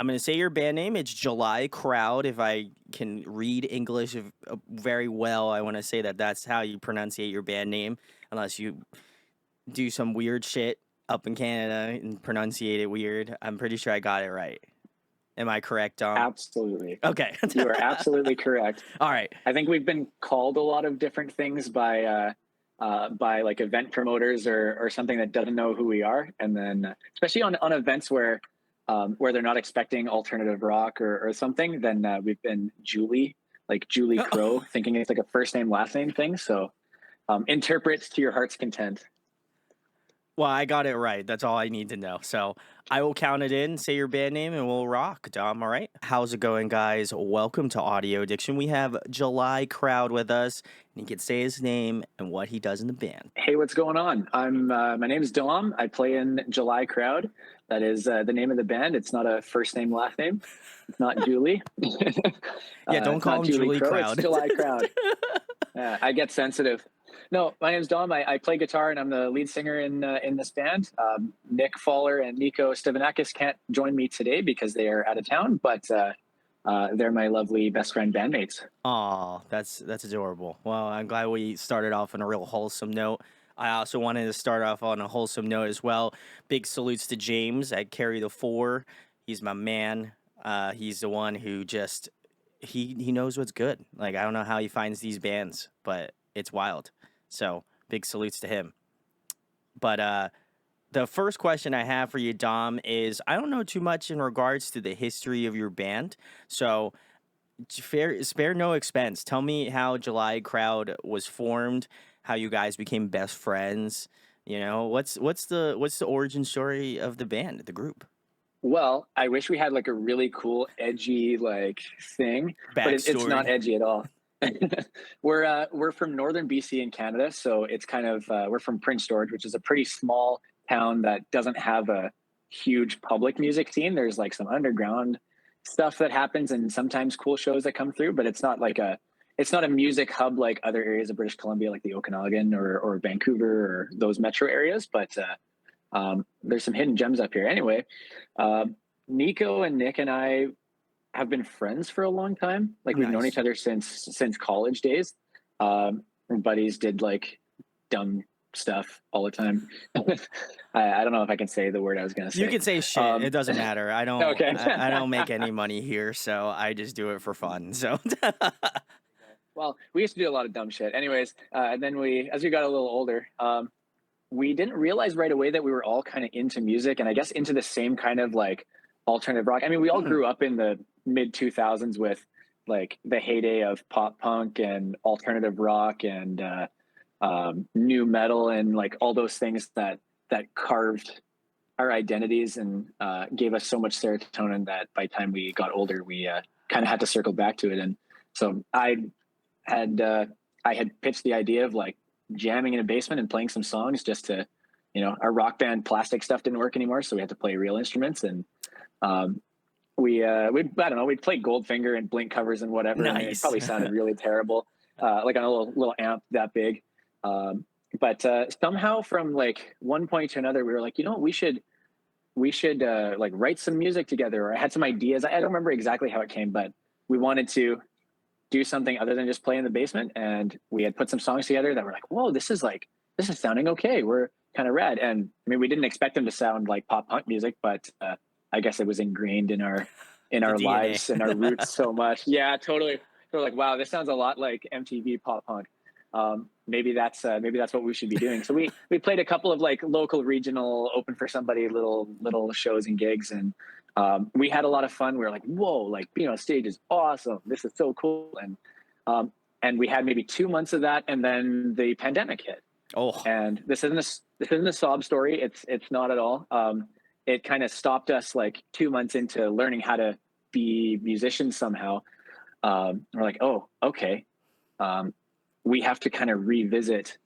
I'm going to say your band name. It's July Crowd. If I can read English very well, I want to say that that's how you pronunciate your band name, unless you do some weird shit up in Canada and pronunciate it weird. I'm pretty sure I got it right. Am I correct, Dom? Absolutely. Okay. You are absolutely correct. All right. I think we've been called a lot of different things by like event promoters or something that doesn't know who we are. And then especially on events where they're not expecting alternative rock or something, then we've been Julie, like Julie Crow, thinking it's like a first name, last name thing. So interprets to your heart's content. Well, I got it right. That's all I need to know. So I will count it in, say your band name, and we'll rock, Dom. All right. How's it going, guys? Welcome to Audio Addiction. We have July Crowd with us, and he can say his name and what he does in the band. Hey, what's going on? My name is Dom. I play in July Crowd. That is the name of the band. It's not a first name, last name. It's not Julie. Yeah, don't call him Julie Crow. Crowd. It's July Crowd. I get sensitive. No, my name's Dom. I play guitar and I'm the lead singer in this band. Nick Fowler and Nico Stevanakis can't join me today because they are out of town, but they're my lovely best friend bandmates. Aw, that's adorable. Well, I'm glad we started off on a real wholesome note. I also wanted to start off on a wholesome note as well. Big salutes to James at Carry the Four. He's my man. He's the one who just he knows what's good. Like, I don't know how he finds these bands, but it's wild. So big salutes to him. But the first question I have for you, Dom, is I don't know too much in regards to the history of your band. So spare no expense. Tell me how July Crowd was formed, how you guys became best friends. You know, what's the origin story of the band, the group? Well, I wish we had like a really cool, edgy like thing, but it's not edgy at all. We're from northern BC in Canada, so it's kind of we're from Prince George, which is a pretty small town that doesn't have a huge public music scene. There's like some underground stuff that happens and sometimes cool shows that come through, but it's not a music hub like other areas of British Columbia, like the Okanagan or Vancouver or those metro areas. But there's some hidden gems up here. Anyway, Nico and Nick and I have been friends for a long time. Like we've known each other since college days. Buddies did like dumb stuff all the time. I don't know if I can say the word I was going to say. You can say shit. It doesn't matter. I don't. Okay. I don't make any money here, so I just do it for fun. So. Well, we used to do a lot of dumb shit. Anyways, and then as we got a little older, we didn't realize right away that we were all kind of into music, and I guess into the same kind of like alternative rock. I mean, we all grew up in the mid 2000s with like the heyday of pop punk and alternative rock and new metal and like all those things that carved our identities and gave us so much serotonin that by the time we got older, we kind of had to circle back to it. And so I had pitched the idea of like jamming in a basement and playing some songs just to, our rock band plastic stuff didn't work anymore. So we had to play real instruments and we'd play Goldfinger and Blink covers and whatever. Nice. I mean, it probably sounded really terrible, like on a little amp that big. But somehow from like one point to another, we were like, we should like write some music together. Or I had some ideas. I don't remember exactly how it came, but we wanted to do something other than just play in the basement. And we had put some songs together that were like, whoa, this is sounding okay. We're kind of rad. And I mean, we didn't expect them to sound like pop punk music, but I guess it was ingrained in our lives and our roots so much. Yeah, totally. We're like, wow, this sounds a lot like MTV pop punk. Maybe that's what we should be doing. So we played a couple of like local, regional, open for somebody little shows and gigs, and we had a lot of fun. We were like, whoa, like being on stage is awesome. This is so cool. And we had maybe 2 months of that, and then the pandemic hit. Oh, and this isn't a sob story. It's not at all. It kind of stopped us like 2 months into learning how to be musicians somehow. We're like, oh, okay. We have to kind of revisit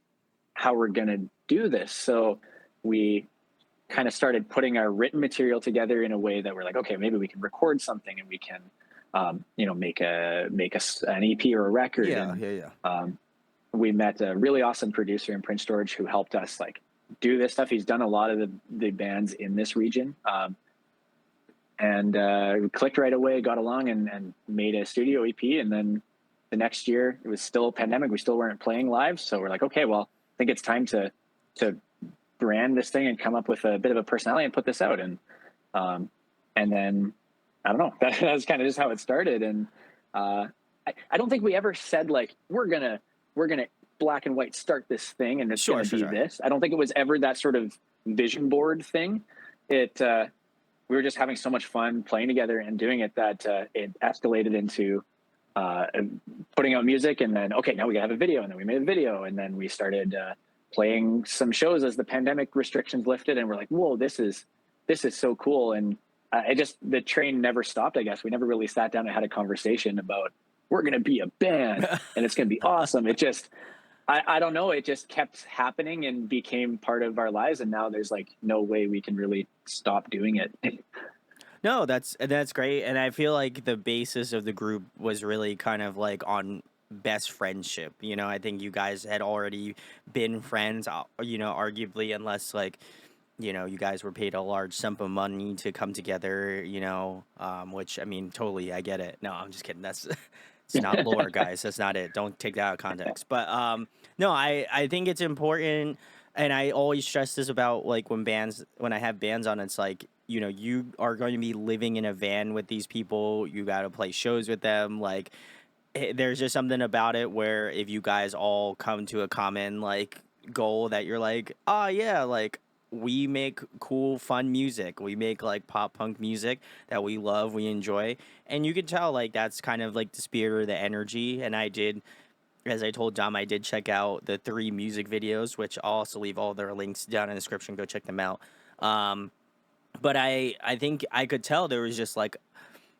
how we're going to do this. So we kind of started putting our written material together in a way that we're like, okay, maybe we can record something and we can, make an EP or a record. Yeah. We met a really awesome producer in Prince George who helped us like do this stuff. He's done a lot of the bands in this region. and we clicked right away, got along, and made a studio EP. And then the next year, it was still a pandemic. We still weren't playing live, so we're like, okay, well, I think it's time to brand this thing and come up with a bit of a personality and put this out. Um, and then I don't know. That's kind of just how it started. And I don't think we ever said like we're gonna black and white start this thing and it's Sure, gonna sure, be sure. this. I don't think it was ever that sort of vision board thing. It We were just having so much fun playing together and doing it that it escalated into uh, putting out music, and then okay, now we gotta have a video, and then we made a video, and then we started playing some shows as the pandemic restrictions lifted, and we're like, whoa, this is so cool. And I just the train never stopped. I guess we never really sat down and had a conversation about we're gonna be a band and it's gonna be awesome. It just I don't know. It just kept happening and became part of our lives, and now there's like no way we can really stop doing it. No, that's great, and I feel like the basis of the group was really kind of like on best friendship. You know, I think you guys had already been friends. You know, arguably, unless like you guys were paid a large sum of money to come together. Which I mean, totally, I get it. No, I'm just kidding. That's it's not lore, guys. That's not it. Don't take that out of context. But no, I think it's important, and I always stress this about like when I have bands on. It's like you are going to be living in a van with these people. You got to play shows with them. Like there's just something about it where if you guys all come to a common like goal that you're like, oh yeah, like we make cool, fun music. We make like pop punk music that we love, we enjoy, and you can tell like that's kind of like the spirit or the energy. And I did, as I told Dom, I did check out the 3 music videos, which I'll also leave all their links down in the description. Go check them out. Um, but I think I could tell there was just like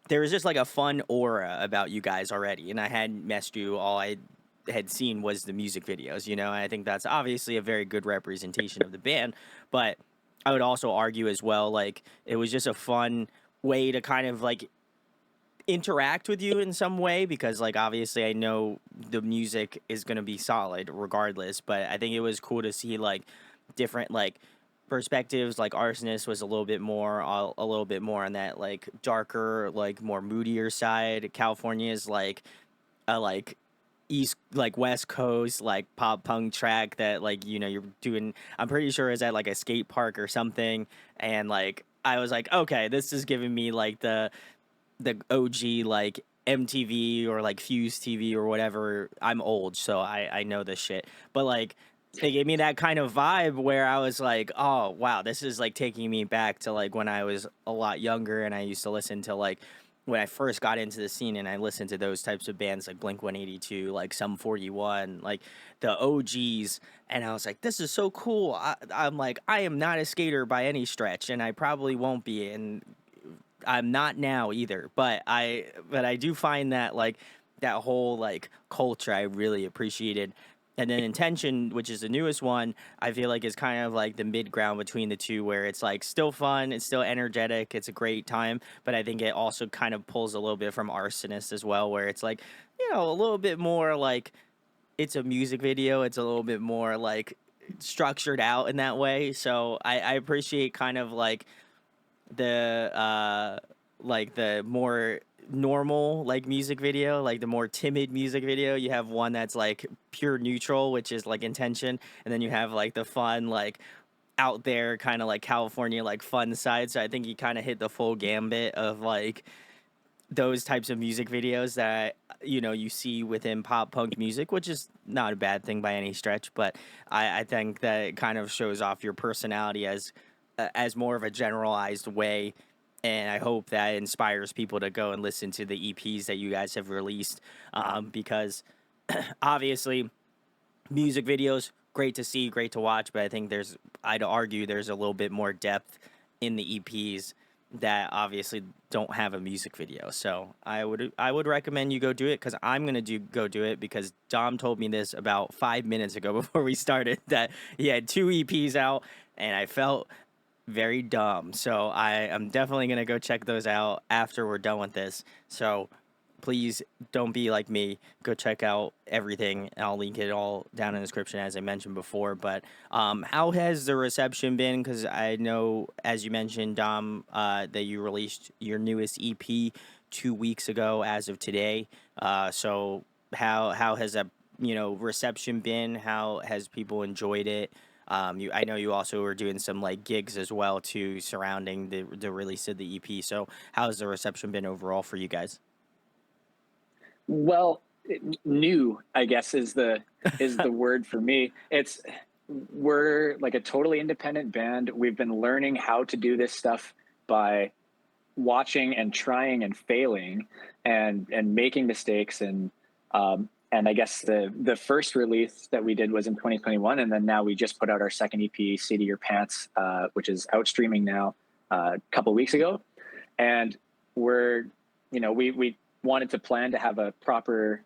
a fun aura about you guys already, and I hadn't messed you. All I had seen was the music videos, and I think that's obviously a very good representation of the band. But I would also argue as well, like it was just a fun way to kind of like interact with you in some way because like obviously I know the music is going to be solid regardless, but I think it was cool to see like different like perspectives. Like Arsonist was a little bit more on that like darker, like more moodier side. California is like a like east like west coast like pop punk track that like you're doing. I'm pretty sure is at like a skate park or something, and like I was like, okay, this is giving me like the OG like MTV or like Fuse TV or whatever. I'm old, so I know this shit. But like it gave me that kind of vibe where I was like, oh wow, this is like taking me back to like when I was a lot younger and I used to listen to like when I first got into the scene and I listened to those types of bands like Blink 182, like Sum 41, like the OGs. And I was like, this is so cool. I'm like, I am not a skater by any stretch, and I probably won't be. And I'm not now either, but I do find that like that whole like culture I really appreciated. And then Intention, which is the newest one, I feel like is kind of like the mid ground between the two, where it's like still fun, it's still energetic, it's a great time, but I think it also kind of pulls a little bit from Arsonist as well, where it's like a little bit more like it's a music video, it's a little bit more like structured out in that way. So I appreciate kind of the like the more normal like music video, like the more timid music video. You have one that's like pure neutral, which is like Intention, and then you have like the fun like out there kind of like California like fun side. So I think you kind of hit the full gambit of like those types of music videos that you see within pop punk music, which is not a bad thing by any stretch. But I think that it kind of shows off your personality as more of a generalized way, and I hope that inspires people to go and listen to the EPs that you guys have released, because obviously music videos great to see, great to watch, but I think I'd argue there's a little bit more depth in the EPs that obviously don't have a music video. So I would recommend you go do it, because I'm gonna go do it because Dom told me this about 5 minutes ago before we started that he had 2 EPs out, and I felt very dumb. So I am definitely gonna go check those out after we're done with this. So please don't be like me. Go check out everything. I'll link it all down in the description, as I mentioned before. But how has the reception been? Because I know, as you mentioned, Dom, that you released your newest EP 2 weeks ago, as of today. So how has that reception been? How has people enjoyed it? I know you also were doing some like gigs as well too, surrounding the release of the EP. So how has the reception been overall for you guys? Well, new, I guess, is the word for me. We're like a totally independent band. We've been learning how to do this stuff by watching and trying and failing and making mistakes, and I guess the first release that we did was in 2021, and then now we just put out our second EP, "Seat of Your Pants," which is out streaming now, a couple of weeks ago. And we're we wanted to plan to have a proper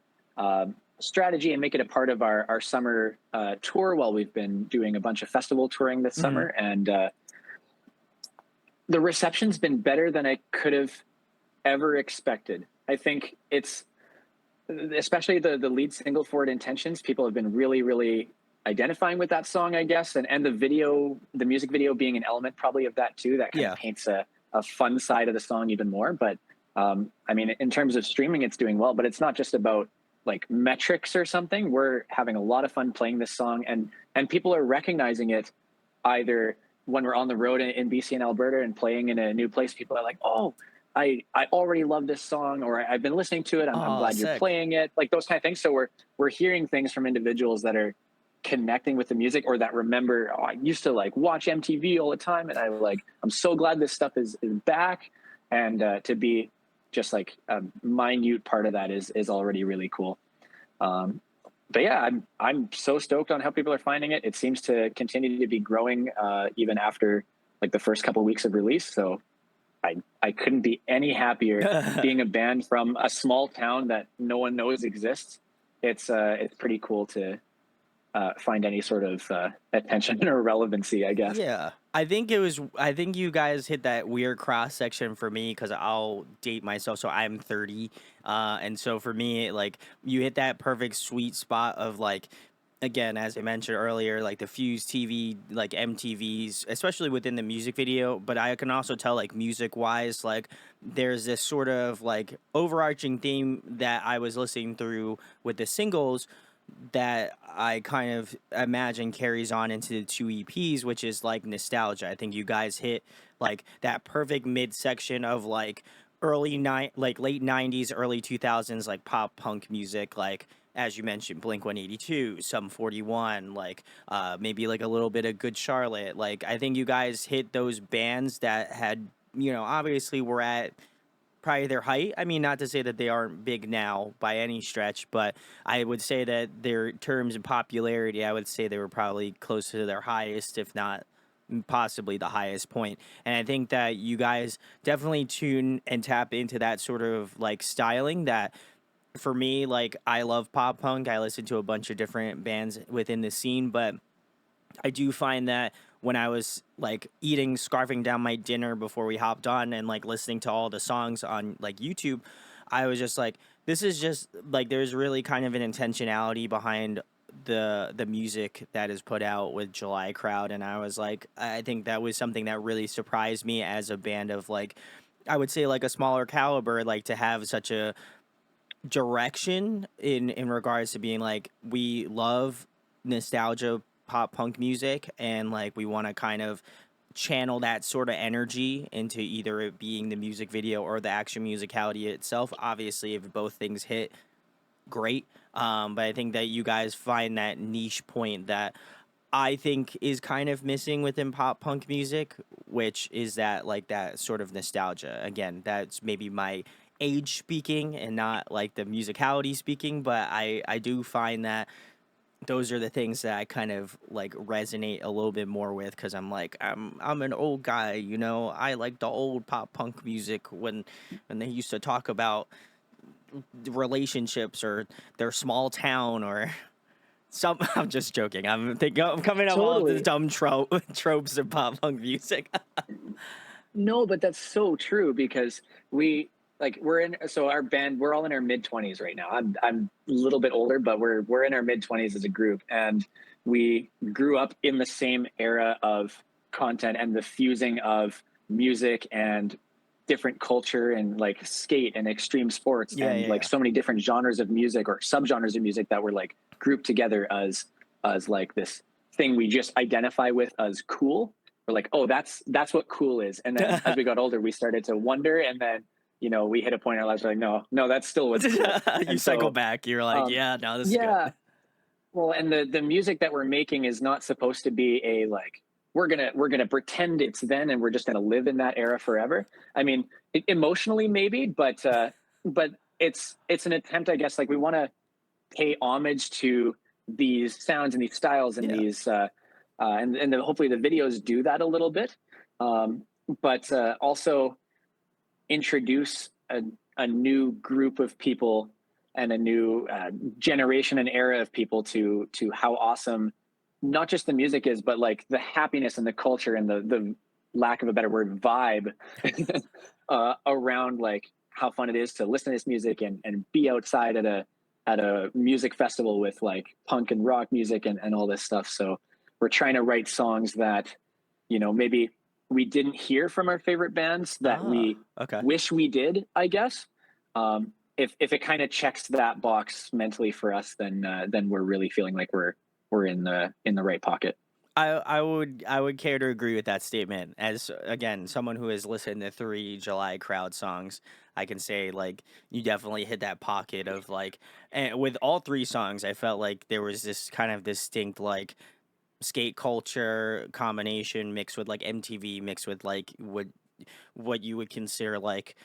strategy and make it a part of our summer tour, while we've been doing a bunch of festival touring this Hmm. summer. And the reception's been better than I could have ever expected. I think it's, especially the lead single, "Forward Intentions," people have been really, really identifying with that song, I guess. And the music video being an element probably of that too, that kind of Yeah. paints a fun side of the song even more. But I mean, in terms of streaming, it's doing well, but it's not just about like metrics or something. We're having a lot of fun playing this song, and people are recognizing it, either when we're on the road in BC and Alberta and playing in a new place. People are like, "Oh, I already love this song," or, "I've been listening to it. I'm Oh, glad you're sick. playing it," like those kind of things. So we're hearing things from individuals that are connecting with the music, or that remember, "Oh, I used to like watch MTV all the time, and I'm so glad this stuff is back." And to be just like a minute part of that is already really cool. Um, but yeah, I'm so stoked on how people are finding it. It seems to continue to be growing, even after like the first couple of weeks of release. So I couldn't be any happier being a band from a small town that no one knows exists. It's pretty cool to find any sort of attention or relevancy, I guess. Yeah. I think you guys hit that weird cross section for me, because I'll date myself. So I'm 30. And so for me, like, you hit that perfect sweet spot of like, again, as I mentioned earlier, like the Fuse TV, like MTVs, especially within the music video. But I can also tell, like, music wise, like, there's this sort of like overarching theme that I was listening through with the singles that I kind of imagine carries on into the two EPs, which is like nostalgia. I think you guys hit like that perfect midsection of like like late '90s, early 2000s, like pop punk music, like, as you mentioned, Blink 182, Sum 41, like maybe like a little bit of Good Charlotte. Like, I think you guys hit those bands that had, obviously were at probably their height. I mean, not to say that they aren't big now by any stretch, but I would say that their terms of popularity, I would say they were probably close to their highest, if not possibly the highest point. And I think that you guys definitely tune and tap into that sort of like styling that, for me, like, I love pop punk. I listen to a bunch of different bands within the scene, but I do find that when I was like eating, scarfing down my dinner before we hopped on, and like listening to all the songs on like YouTube, I was just like, this is just like, there's really kind of an intentionality behind the music that is put out with July Crowd. And I was like, I think that was something that really surprised me as a band of like, I would say like a smaller caliber, like to have such a direction in regards to being like, we love nostalgia pop punk music, and like we want to kind of channel that sort of energy into either it being the music video or the action musicality itself. Obviously, if both things hit, great. But I think that you guys find that niche point that I think is kind of missing within pop punk music, which is that like that sort of nostalgia. Again, that's maybe my age speaking and not like the musicality speaking, but I do find that those are the things that I kind of like resonate a little bit more with, because I'm an old guy, I like the old pop punk music when they used to talk about relationships or their small town or some. I'm just joking. I'm coming up all the Totally. dumb tropes of pop punk music. No, but that's so true, because we like so our band, we're all in our mid-20s right now. I'm a little bit older, but we're in our mid-20s as a group, and we grew up in the same era of content and the fusing of music and different culture and like skate and extreme sports Yeah, and yeah, like yeah. so many different genres of music or subgenres of music that were like grouped together as like this thing we just identify with as cool. We're like, oh, that's what cool is. And then as we got older, we started to wonder, and then we hit a point in our lives where like, no, that's still what's cool. You And cycle so, back. You're like, um, yeah, no, this is good. yeah, well, and the music that we're making is not supposed to be a like we're gonna pretend it's then and we're just gonna live in that era forever. I mean, emotionally maybe, but it's an attempt, I guess. Like we want to pay homage to these sounds and these styles and Yeah. hopefully the videos do that a little bit, um, but also introduce a new group of people and a new generation and era of people to how awesome not just the music is, but like the happiness and the culture and the lack of a better word vibe around like how fun it is to listen to this music and be outside at a music festival with like punk and rock music and all this stuff. So we're trying to write songs that maybe we didn't hear from our favorite bands that Ah, we okay. wish we did, I guess. If it kind of checks that box mentally for us, then we're really feeling like we're in the right pocket. I would care to agree with that statement. As again, someone who has listened to 3 July Crowd songs, I can say like you definitely hit that pocket of like, and with all 3 songs, I felt like there was this kind of distinct like skate culture combination mixed with like MTV mixed with like what you would consider like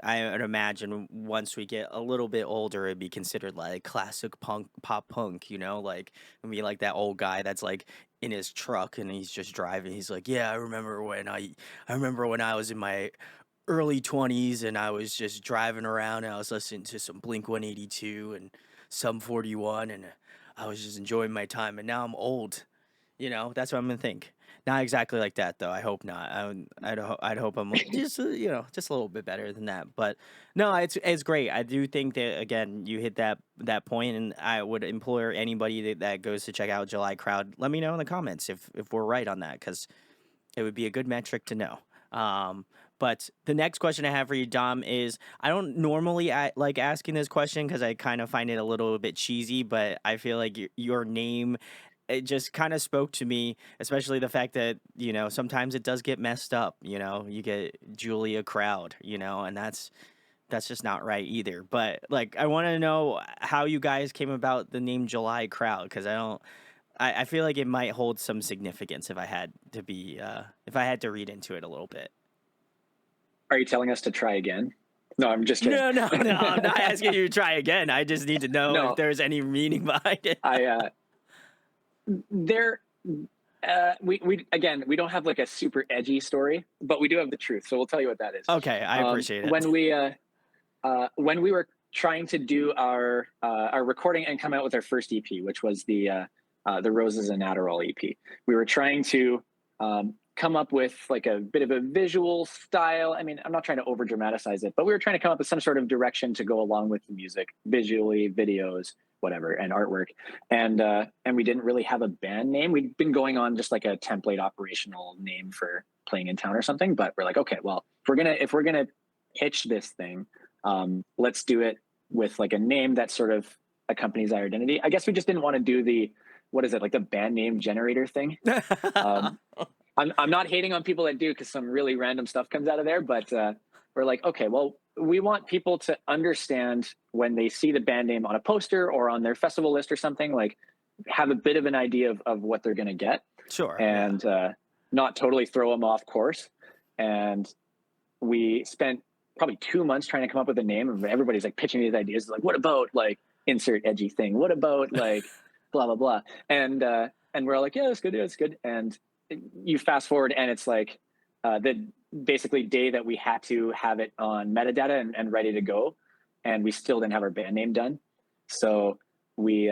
I would imagine once we get a little bit older, it'd be considered like classic punk, pop punk, like and be like that old guy that's like in his truck and he's just driving. He's like, yeah, I remember when I was in my early 20s and I was just driving around and I was listening to some Blink 182 and some 41 and I was just enjoying my time. And now I'm old, that's what I'm gonna think. Not exactly like that though. I hope not. I'd hope I'm just just a little bit better than that. But no, it's great. I do think that again you hit that point, and I would implore anybody that goes to check out July Crowd. Let me know in the comments if we're right on that because it would be a good metric to know. Um, but the next question I have for you, Dom, is I don't normally like asking this question because I kind of find it a little bit cheesy, but I feel like your name it just kind of spoke to me, especially the fact that sometimes it does get messed up. You get Julia Crowd, and that's just not right either. But like, I want to know how you guys came about the name July Crowd because I don't. I feel like it might hold some significance if I had to read into it a little bit. Are you telling us to try again? No, I'm just kidding. No, no, no. I'm not asking you to try again. I just need to know if No, there's any meaning behind it. I there we again, we don't have like a super edgy story, but we do have the truth, so we'll tell you what that is. Okay, I appreciate it. When we were trying to do our recording and come out with our first EP, which was the Roses and Adderall EP, we were trying to come up with like a bit of a visual style. I mean, I'm not trying to over dramatize it, but we were trying to come up with some sort of direction to go along with the music, visually, videos, whatever, and artwork. And we didn't really have a band name. We'd been going on just like a template operational name for playing in town or something. But we're like, okay, well, if we're gonna pitch this thing, let's do it with like a name that sort of accompanies our identity. I guess we just didn't want to do what is it, like the band name generator thing. Um, I'm not hating on people that do because some really random stuff comes out of there, but we're like, okay, well, we want people to understand when they see the band name on a poster or on their festival list or something, like have a bit of an idea of what they're going to get Sure. Yeah. and not totally throw them off course. And we spent probably 2 months trying to come up with a name, and everybody's like pitching these ideas, like, what about like insert edgy thing? What about like blah blah blah? And we're all like, yeah, that's good, yeah, that's good. And you fast forward, and it's like the basically day that we had to have it on metadata and ready to go, and we still didn't have our band name done. So we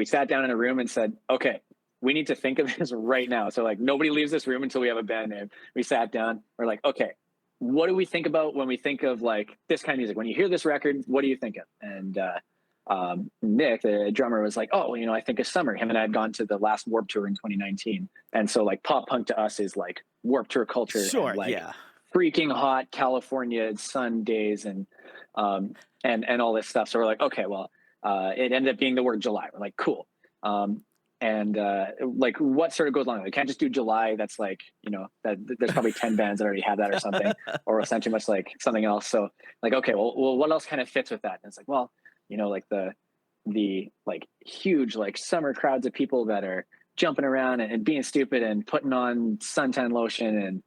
sat down in a room and said, okay, we need to think of this right now. So like nobody leaves this room until we have a band name. We sat down. We're like, okay, what do we think about when we think of like this kind of music? When you hear this record, what do you think of? And Nick, the drummer, was like, oh, I think of summer. Him and I had gone to the last Warp Tour in 2019. And so like pop punk to us is like Warp Tour culture and Sure, like yeah. freaking hot California sun days and all this stuff. So we're like, okay, well, it ended up being the word July. We're like, cool. And like what sort of goes along? We can't just do July. That's like, that there's probably 10 bands that already have that or something, or it's not too much like something else. So like, okay, well, what else kind of fits with that? And it's like, well, like the like huge like summer crowds of people that are jumping around and being stupid and putting on suntan lotion and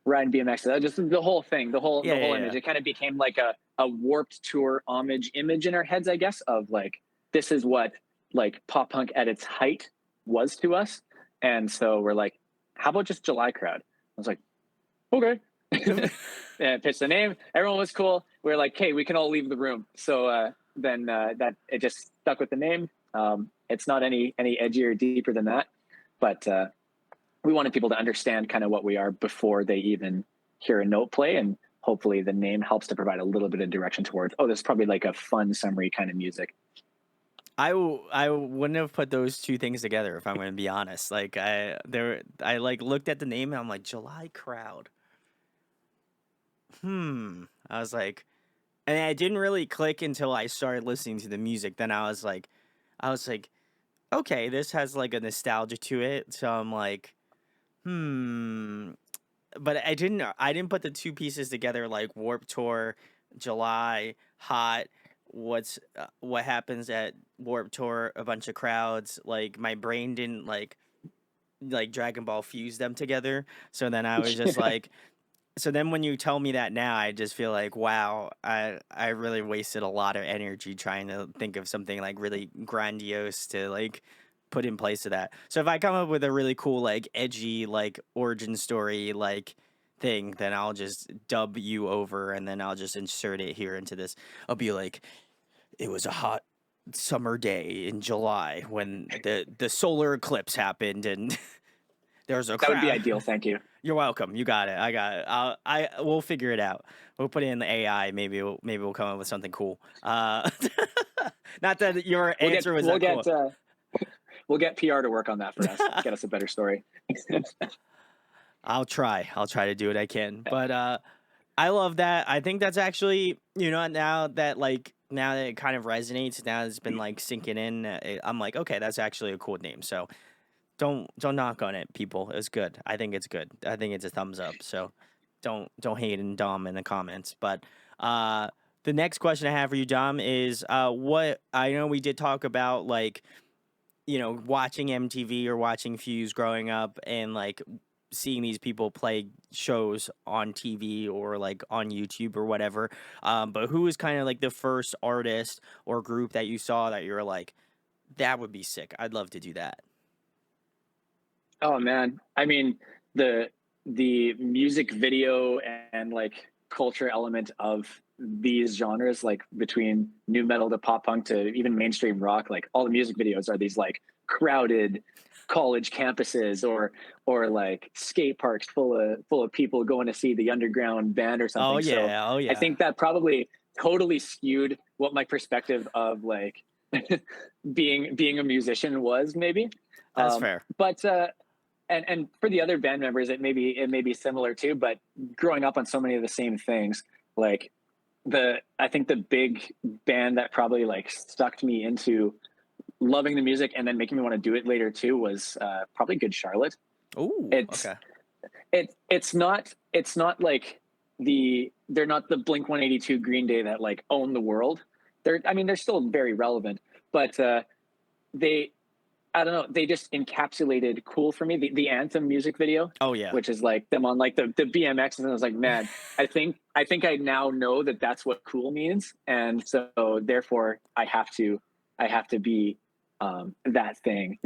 riding BMX. Just the whole thing, the whole Yeah, the whole yeah, image. yeah. It kind of became like a Warped Tour homage image in our heads, I guess, of like this is what like pop punk at its height was to us. And so we're like, how about just July Crowd? I was like, okay. And pitched the name. Everyone was cool. We were like, hey, we can all leave the room. So then that it just stuck with the name. It's not any edgier or deeper than that, but we wanted people to understand kind of what we are before they even hear a note play, and hopefully the name helps to provide a little bit of direction towards, oh, this is probably like a fun summery kind of music. I wouldn't have put those two things together if I'm going to be honest. Like I like looked at the name and I'm like July Crowd. I was like, and I didn't really click until I started listening to the music. Then I was like, okay, this has like a nostalgia to it. So I'm like, but I didn't put the two pieces together like Warp Tour, July, hot. What happens at Warp Tour? A bunch of crowds. Like my brain didn't like Dragon Ball fuse them together. So then I was just like, so then when you tell me that now, I just feel like, wow, I really wasted a lot of energy trying to think of something like really grandiose to like put in place of that. So if I come up with a really cool like edgy like origin story like thing, then I'll just dub you over and then I'll just insert it here into this. I'll be like, it was a hot summer day in July when the solar eclipse happened and there was a That would be crowd. ideal. Thank you. You're welcome. You got it. I got it. We'll figure it out. We'll put it in the AI. Maybe we'll come up with something cool. Not that your We'll get answer was we'll that get cool. uh, we'll get PR to work on that for us. Get us a better story. I'll try. I'll try to do what I can. But I love that. I think that's actually, now that it kind of resonates, now it's been like sinking in. I'm like, okay, that's actually a cool name. So don't knock on it, people. It's good. I think it's good. I think it's a thumbs up. So don't hate and Dom in the comments. But uh the next question I have for you, Dom, is what I know we did talk about like, watching MTV or watching Fuse growing up and like seeing these people play shows on TV or like on YouTube or whatever. But who was kind of like the first artist or group that you saw that you were like, that would be sick. I'd love to do that. Oh man, I mean the the music video and like culture element of these genres, like between new metal to pop punk to even mainstream rock, like all the music videos are these like crowded college campuses or like skate parks full of people going to see the underground band or Oh something. So yeah, oh I yeah. think that probably totally skewed what my perspective of like being a musician was maybe. That's um, fair. but and for the other band members, it may be similar too. But growing up on so many of the same things, like I think the big band that probably like sucked me into loving the music and then making me want to do it later too was probably Good Charlotte. Ooh, It's okay. it's not like they're not the Blink 182 Green Day that like own the world. They're still very relevant, but they I don't know. They just encapsulated cool for me. The anthem music video, Oh yeah. which is like them on like the BMX, and I was like, man, I think I now know that that's what cool means, and so therefore I have to be that thing.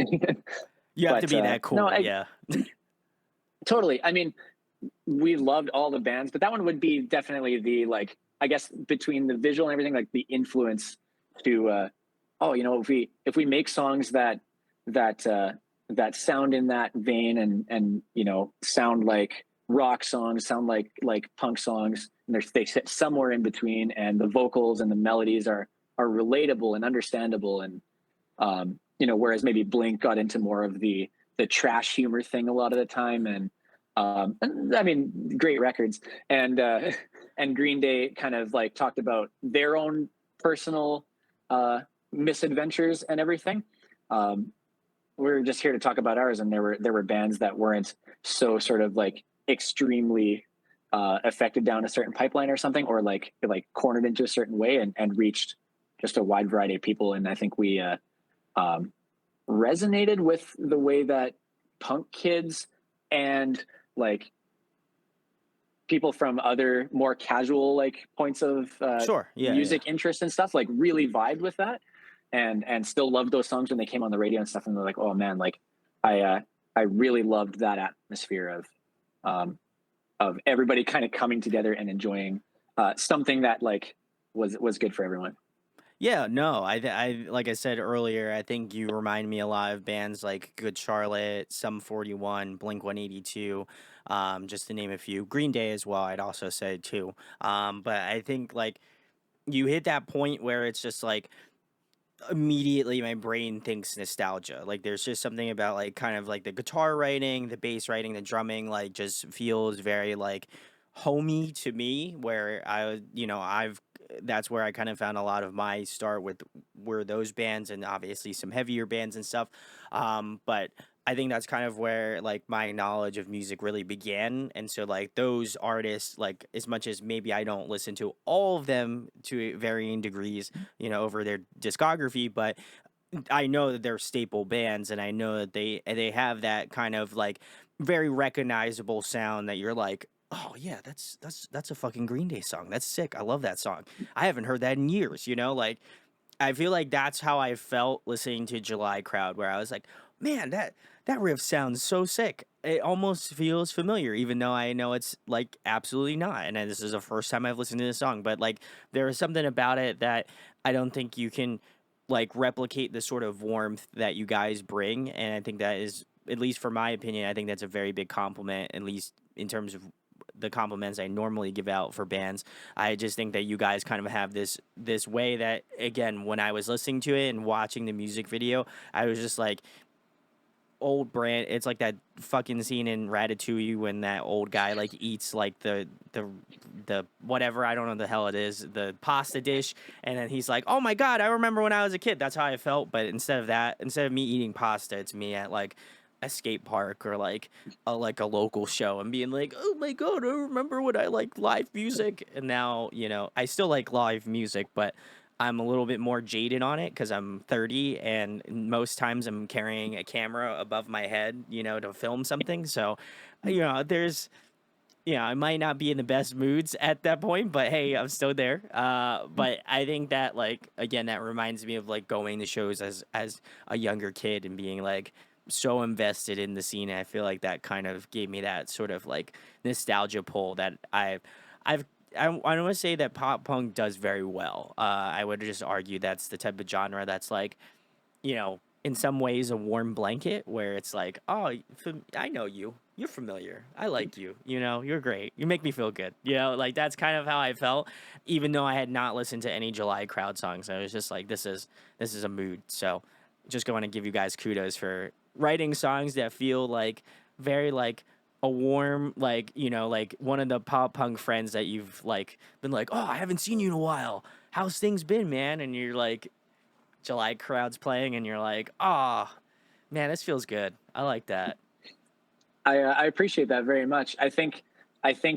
You have to But be that no, cool, yeah. totally. I mean, we loved all the bands, but that one would be definitely the like I guess between the visual and everything, like the influence to oh, if we make songs that that sound in that vein and sound like rock songs sound like punk songs, and they sit somewhere in between, and the vocals and the melodies are relatable and understandable. And whereas maybe Blink got into more of the trash humor thing a lot of the time. And I mean, great records. And and Green Day kind of like talked about their own personal uh, misadventures and everything. Um, we're just here to talk about ours, and there were bands that weren't so sort of like extremely affected down a certain pipeline or something, or like cornered into a certain way, and reached just a wide variety of people. And I think we um, resonated with the way that punk kids and like people from other more casual like points of Sure. Yeah. Yeah. music interest and stuff like really vibed with that, and still loved those songs when they came on the radio and stuff. And they're like, oh man, like I uh, I really loved that atmosphere um, of everybody kind of coming together and enjoying something that like was good for everyone. Yeah, no, like I said earlier, I think you remind me a lot of bands like Good Charlotte, Sum 41, Blink 182, just to name a few. Green Day as well, I'd also say too. But I think like you hit that point where it's just like immediately my brain thinks nostalgia. Like there's just something about like kind of like the guitar writing, the bass writing, the drumming, like just feels very like homey to me. Where I've that's where I kind of found a lot of my start with were those bands and obviously some heavier bands and stuff. But I think that's kind of where like my knowledge of music really began. And so like those artists, like as much as maybe I don't listen to all of them to varying degrees, over their discography, but I know that they're staple bands, and I know that they have that kind of like very recognizable sound that you're like, oh yeah, that's a fucking Green Day song. That's sick. I love that song. I haven't heard that in years. Like I feel like that's how I felt listening to July Crowd, where I was like, man, that riff sounds so sick. It almost feels familiar, even though I know it's like absolutely not. And this is the first time I've listened to this song, but like there is something about it that I don't think you can like replicate the sort of warmth that you guys bring. And I think that is, at least for my opinion, I think that's a very big compliment, at least in terms of the compliments I normally give out for bands. I just think that you guys kind of have this way that, again, when I was listening to it and watching the music video, I was just like, old brand. It's like that fucking scene in Ratatouille when that old guy like eats like the whatever, I don't know the hell it is, the pasta dish, and then he's like, "Oh my god, I remember when I was a kid." That's how I felt. But instead of that, instead of me eating pasta, it's me at like a skate park or like a local show and being like, "Oh my god, I remember when I liked live music." And now I still like live music, but I'm a little bit more jaded on it because I'm 30 and most times I'm carrying a camera above my head, to film something. So, there's, I might not be in the best moods at that point, but hey, I'm still there. But I think that like again, that reminds me of like going to shows as a younger kid and being like so invested in the scene. And I feel like that kind of gave me that sort of like nostalgia pull that I've I don't want to say that pop punk does very well. I would just argue that's the type of genre that's like, in some ways a warm blanket where it's like, oh, I know you. You're familiar. I like you. You're great. You make me feel good. Like that's kind of how I felt, even though I had not listened to any July Crowd songs. I was just like, this is a mood. So, just going to give you guys kudos for writing songs that feel like very like a warm like one of the pop punk friends that you've like been like, oh, I haven't seen you in a while. How's things been, man? And you're like, July Crowd's playing, and you're like, ah, oh, man, this feels good. I like that. I appreciate that very much. I think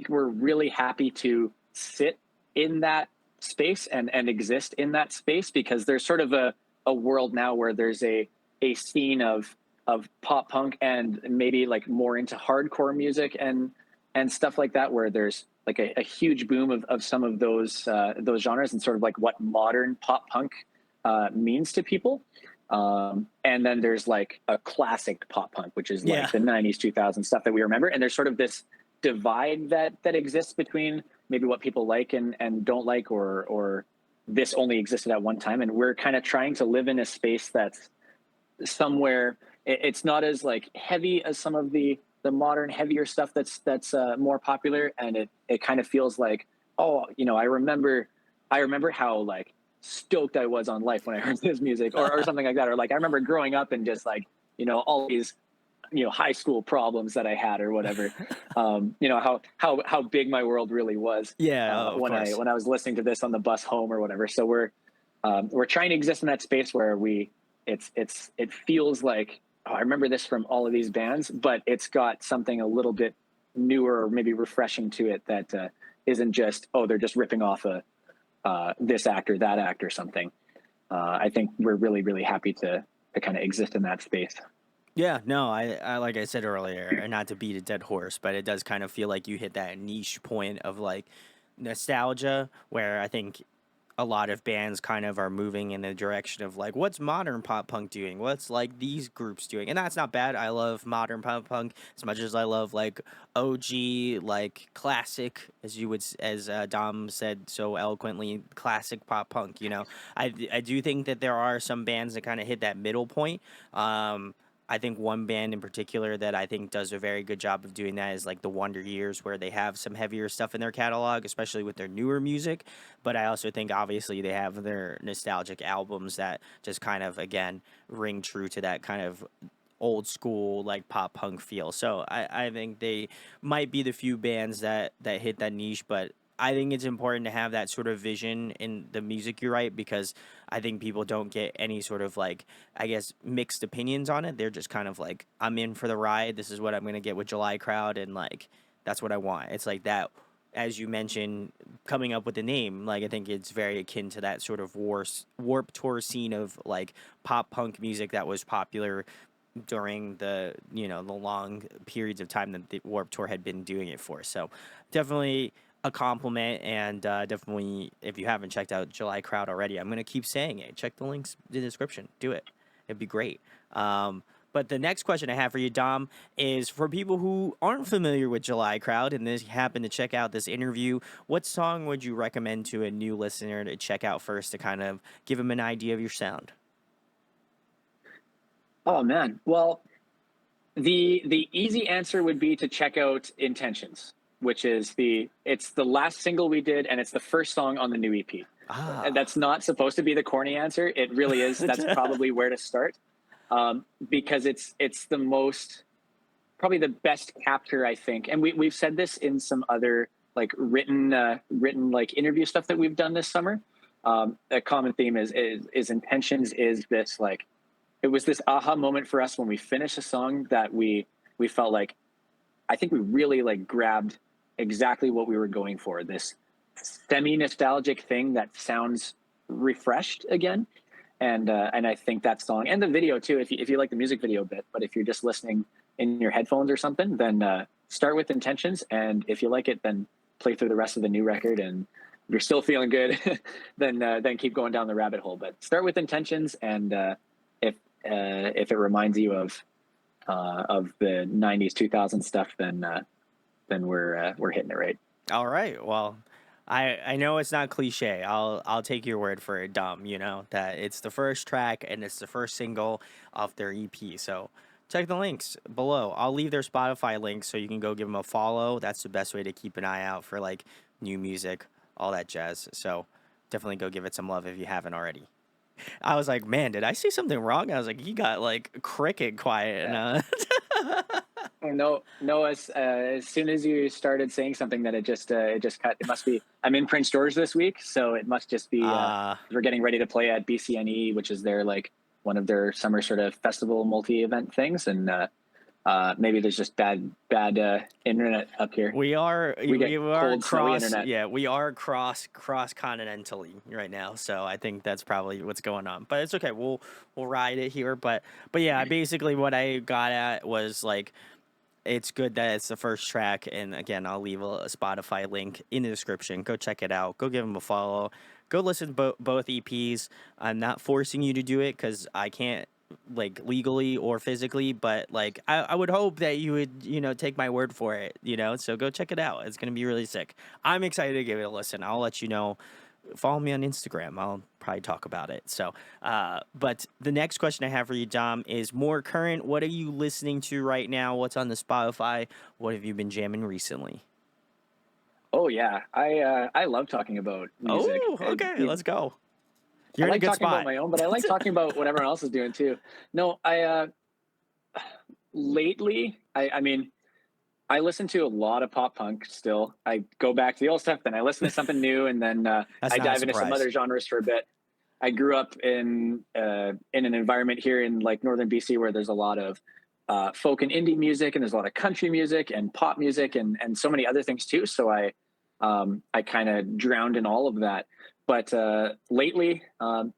we're really happy to sit in that space and exist in that space, because there's sort of a world now where there's a scene of pop punk and maybe like more into hardcore music and stuff like that, where there's like a huge boom of some of those genres, and sort of like what modern pop punk means to people. And then there's like a classic pop punk, which is Yeah. like the 90s, 2000s stuff that we remember. And there's sort of this divide that exists between maybe what people like and don't like, or this only existed at one time. And we're kind of trying to live in a space that's somewhere it's not as like heavy as some of the the modern heavier stuff that's more popular, and it kind of feels like, oh, I remember how like stoked I was on life when I heard this music, or something like that, or like I remember growing up and just like all these high school problems that I had or whatever. How big my world really was Yeah, of when I course. when I was listening to this on the bus home or whatever. So we're trying to exist in that space where it feels like, oh, I remember this from all of these bands, but it's got something a little bit newer or maybe refreshing to it that isn't just, oh, they're just ripping off a this actor, that actor, something. I think we're really, really happy to kind of exist in that space. Yeah, no, I like I said earlier, and not to beat a dead horse, but it does kind of feel like you hit that niche point of like nostalgia, where I think a lot of bands kind of are moving in the direction of like, what's modern pop punk doing? What's like these groups doing? And that's not bad. I love modern pop punk as much as I love like OG, like classic, as Dom said so eloquently, classic pop punk. I do think that there are some bands that kind of hit that middle point. I think one band in particular that I think does a very good job of doing that is like the Wonder Years, where they have some heavier stuff in their catalog, especially with their newer music. But I also think obviously they have their nostalgic albums that just kind of, again, ring true to that kind of old school like pop punk feel. So I think they might be the few bands that hit that niche, but I think it's important to have that sort of vision in the music you write, because I think people don't get any sort of like, I guess, mixed opinions on it. They're just kind of like, I'm in for the ride. This is what I'm gonna get with July Crowd, and like that's what I want. It's like that, as you mentioned, coming up with the name. Like I think it's very akin to that sort of warp tour scene of like pop punk music that was popular during the long periods of time that the Warp Tour had been doing it for. So definitely a compliment, and definitely, if you haven't checked out July Crowd already, I'm gonna keep saying it. Check the links in the description. Do it. It'd be great. But the next question I have for you, Dom, is for people who aren't familiar with July Crowd and this happen to check out this interview, what song would you recommend to a new listener to check out first to kind of give them an idea of your sound? Oh man, well, the easy answer would be to check out Intentions, which is it's the last single we did, and it's the first song on the new EP. And Ah. that's not supposed to be the corny answer. It really is. That's probably where to start, because it's the most, probably the best capture, I think. And we've said this in some other like written like interview stuff that we've done this summer. A common theme is Intentions is this like, it was this aha moment for us when we finished a song that we felt like, I think we really like grabbed exactly what we were going for, this semi nostalgic thing that sounds refreshed again. And I think that song and the video too, if you like the music video a bit, but if you're just listening in your headphones or something, then start with Intentions, and if you like it, then play through the rest of the new record. And if you're still feeling good, then keep going down the rabbit hole. But start with Intentions, and if it reminds you of the '90s, 2000s stuff, then we're hitting it right. All right. Well, I know it's not cliche. I'll take your word for it, Dom. That it's the first track and it's the first single off their EP. So check the links below. I'll leave their Spotify links so you can go give them a follow. That's the best way to keep an eye out for like new music, all that jazz. So definitely go give it some love if you haven't already. I was like, man, did I say something wrong? I was like, you got like cricket quiet, and Yeah. Oh, no, no. As soon as you started saying something, that it just cut. It must be. I'm in Prince George this week, so it must just be. uh, We're getting ready to play at BCNE, which is their like one of their summer sort of festival multi-event things, and maybe there's just bad internet up here. We are We get we are cold, snowy cross internet. yeah, we are cross continentally right now. So I think that's probably what's going on. But it's okay. We'll ride it here. But yeah, basically what I got at was like, it's good that it's the first track, and again, I'll leave a Spotify link in the description. Go check it out. Go give them a follow. Go listen to both EPs. I'm not forcing you to do it because I can't, like, legally or physically, but like I would hope that you would take my word for it. So go check it out. It's gonna be really sick. I'm excited to give it a listen. I'll let you know follow me on Instagram. I'll probably talk about it. So, but the next question I have for you, Dom, is more current. What are you listening to right now? What's on the Spotify? What have you been jamming recently? Oh yeah, I love talking about music. Oh, okay, let's go. I You're in a like good talking about spot. my own, but I like talking about what everyone else is doing too. No, I lately, I mean, I listen to a lot of pop punk still. I go back to the old stuff, then I listen to something new, and then That's I not a dive into some surprise. other genres for a bit. I grew up in an environment here in like northern BC where there's a lot of folk and indie music, and there's a lot of country music and pop music, and so many other things too. So I kind of drowned in all of that. But lately in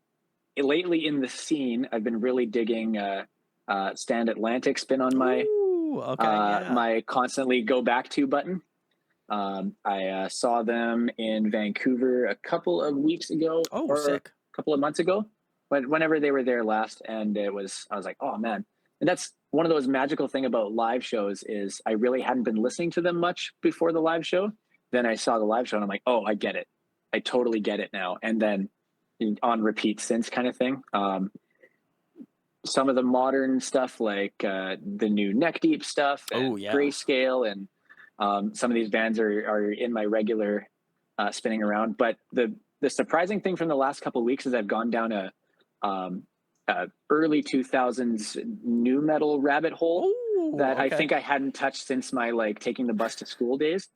the scene, I've been really digging Stand Atlantic's been on Ooh, okay, yeah. my constantly go back to button. I saw them in Vancouver a couple of weeks ago Oh, or a sick. couple of months ago, but whenever they were there last, and I was like, oh man, and that's one of those magical thing about live shows is I really hadn't been listening to them much before the live show. Then I saw the live show and I'm like, oh, I get it. I totally get it now. And then on repeat since kind of thing. Some of the modern stuff like the new Neck Deep stuff Oh, and yeah. Grayscale and some of these bands are in my regular spinning around. But the surprising thing from the last couple of weeks is I've gone down um, a early 2000s new metal rabbit hole Oh, that I okay. think I hadn't touched since my like taking the bus to school days.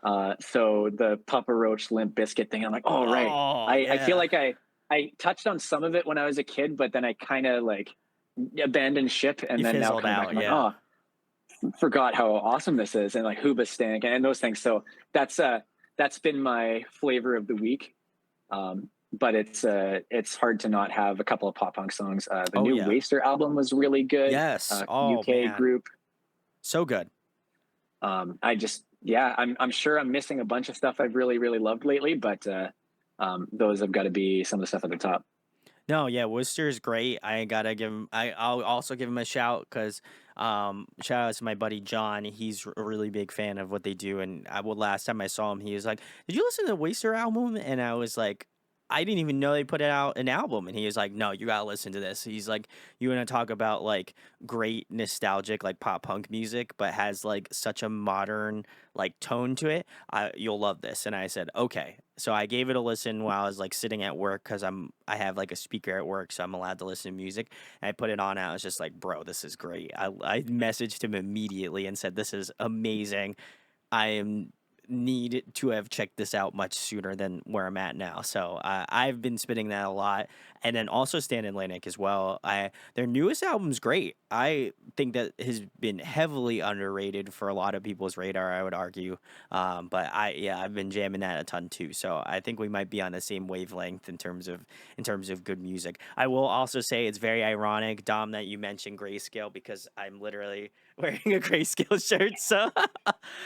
So the Papa Roach Limp Biscuit thing, I'm like, oh right. Oh, I feel yeah. like I touched on some of it when I was a kid, but then I kind of like abandoned ship, and You then now fizzled coming back, out, I'm like, yeah. oh, forgot how awesome this is, and like Hoobastank and those things. So that's been my flavor of the week. But it's hard to not have a couple of pop punk songs. The Oh, new yeah. Waster album was really good. Yes. Oh, UK man. group. So good. I just yeah, I'm sure I'm missing a bunch of stuff I've really loved lately, but those have got to be some of the stuff at the top. No, yeah, Worcester is great. I gotta give him. I'll also give him a shout because, shout out to my buddy John. He's a really big fan of what they do. And last time I saw him, he was like, "Did you listen to the Waster album?" And I was like, "I didn't even know they put out an album." And he was like, "No, you gotta listen to this." He's like, "You want to talk about like great nostalgic like pop punk music, but has like such a modern like tone to it. You'll love this." And I said, "Okay." So I gave it a listen while I was like sitting at work because I have like a speaker at work, so I'm allowed to listen to music. And I put it on. And I was just like, "Bro, this is great." I messaged him immediately and said, "This is amazing. I am need to have checked this out much sooner than where I'm at now." So I've been spinning that a lot, and then also Stan Atlantic as well. Their newest album's great. I think that has been heavily underrated for a lot of people's radar. I would argue, but I've been jamming that a ton too. So I think we might be on the same wavelength in terms of good music. I will also say it's very ironic, Dom, that you mentioned Grayscale because I'm literally wearing a Grayscale shirt. So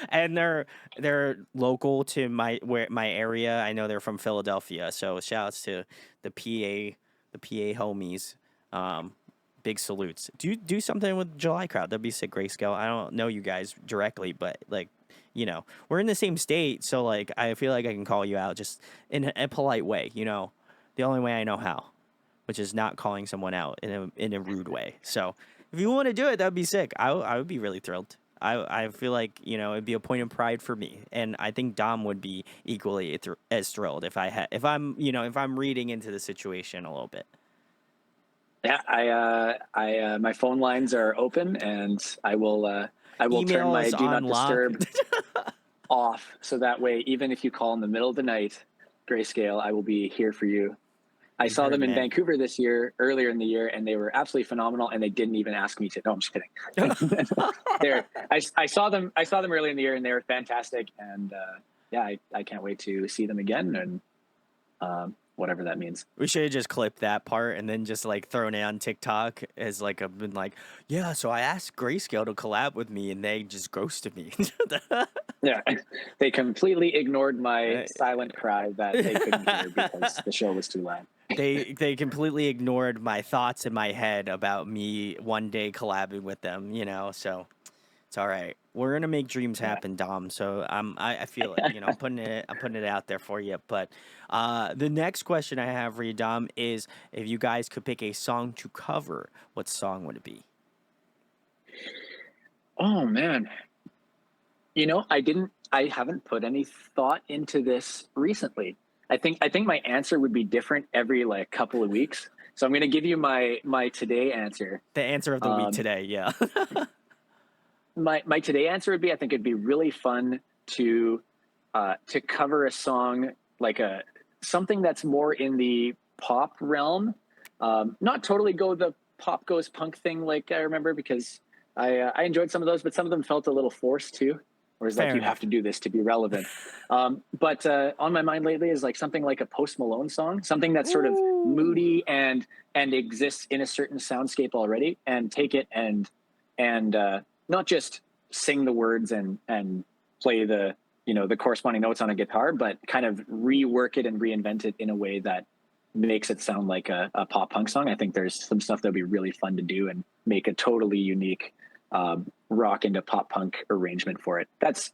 and they're local to my area. I know they're from Philadelphia, so shouts to the PA homies. Um, Big salutes. Do something with July Crowd. That'd be sick, Grayscale. I don't know you guys directly, but like, we're in the same state, so like I feel like I can call you out just in a polite way. The only way I know how, which is not calling someone out in a rude way. So if you want to do it, that'd be sick. I would be really thrilled. I feel like it'd be a point of pride for me, and I think Dom would be equally as thrilled if I'm reading into the situation a little bit. Yeah, my phone lines are open, and I will turn Email my is do on not lock. disturb off, so that way, even if you call in the middle of the night, Grayscale, I will be here for you. I You saw heard, them in man. Vancouver this year, earlier in the year, and they were absolutely phenomenal. And they didn't even ask me to. No, I'm just kidding. I saw them. I saw them earlier in the year, and they were fantastic. And yeah, I can't wait to see them again, and whatever that means. We should have just clipped that part and then just like thrown it on TikTok as like I've been like, yeah. So I asked Grayscale to collab with me, and they just ghosted me. Yeah, they completely ignored my Uh, silent cry that they couldn't hear because the show was too loud. they completely ignored my thoughts in my head about me one day collabing with them. So It's all right. We're gonna make dreams Yeah. happen, Dom. So I feel it. You know, I'm putting it out there for you. But the next question I have for you, Dom, is if you guys could pick a song to cover, what song would it be? Oh man, I haven't put any thought into this recently. I think my answer would be different every like couple of weeks. So I'm going to give you my today answer. The answer of the week Um, today. Yeah. my today answer would be, I think it'd be really fun to cover a song, like a something that's more in the pop realm. Not totally go the pop goes punk thing like I remember, because I enjoyed some of those, but some of them felt a little forced too. Whereas like Fair you have enough. to do this to be relevant. But on my mind lately is like something like a Post Malone song, something that's sort of Ooh. moody and exists in a certain soundscape already, and take it and not just sing the words and play the corresponding notes on a guitar, but kind of rework it and reinvent it in a way that makes it sound like a pop punk song. I think there's some stuff that'd be really fun to do and make a totally unique rock into pop punk arrangement for it. That's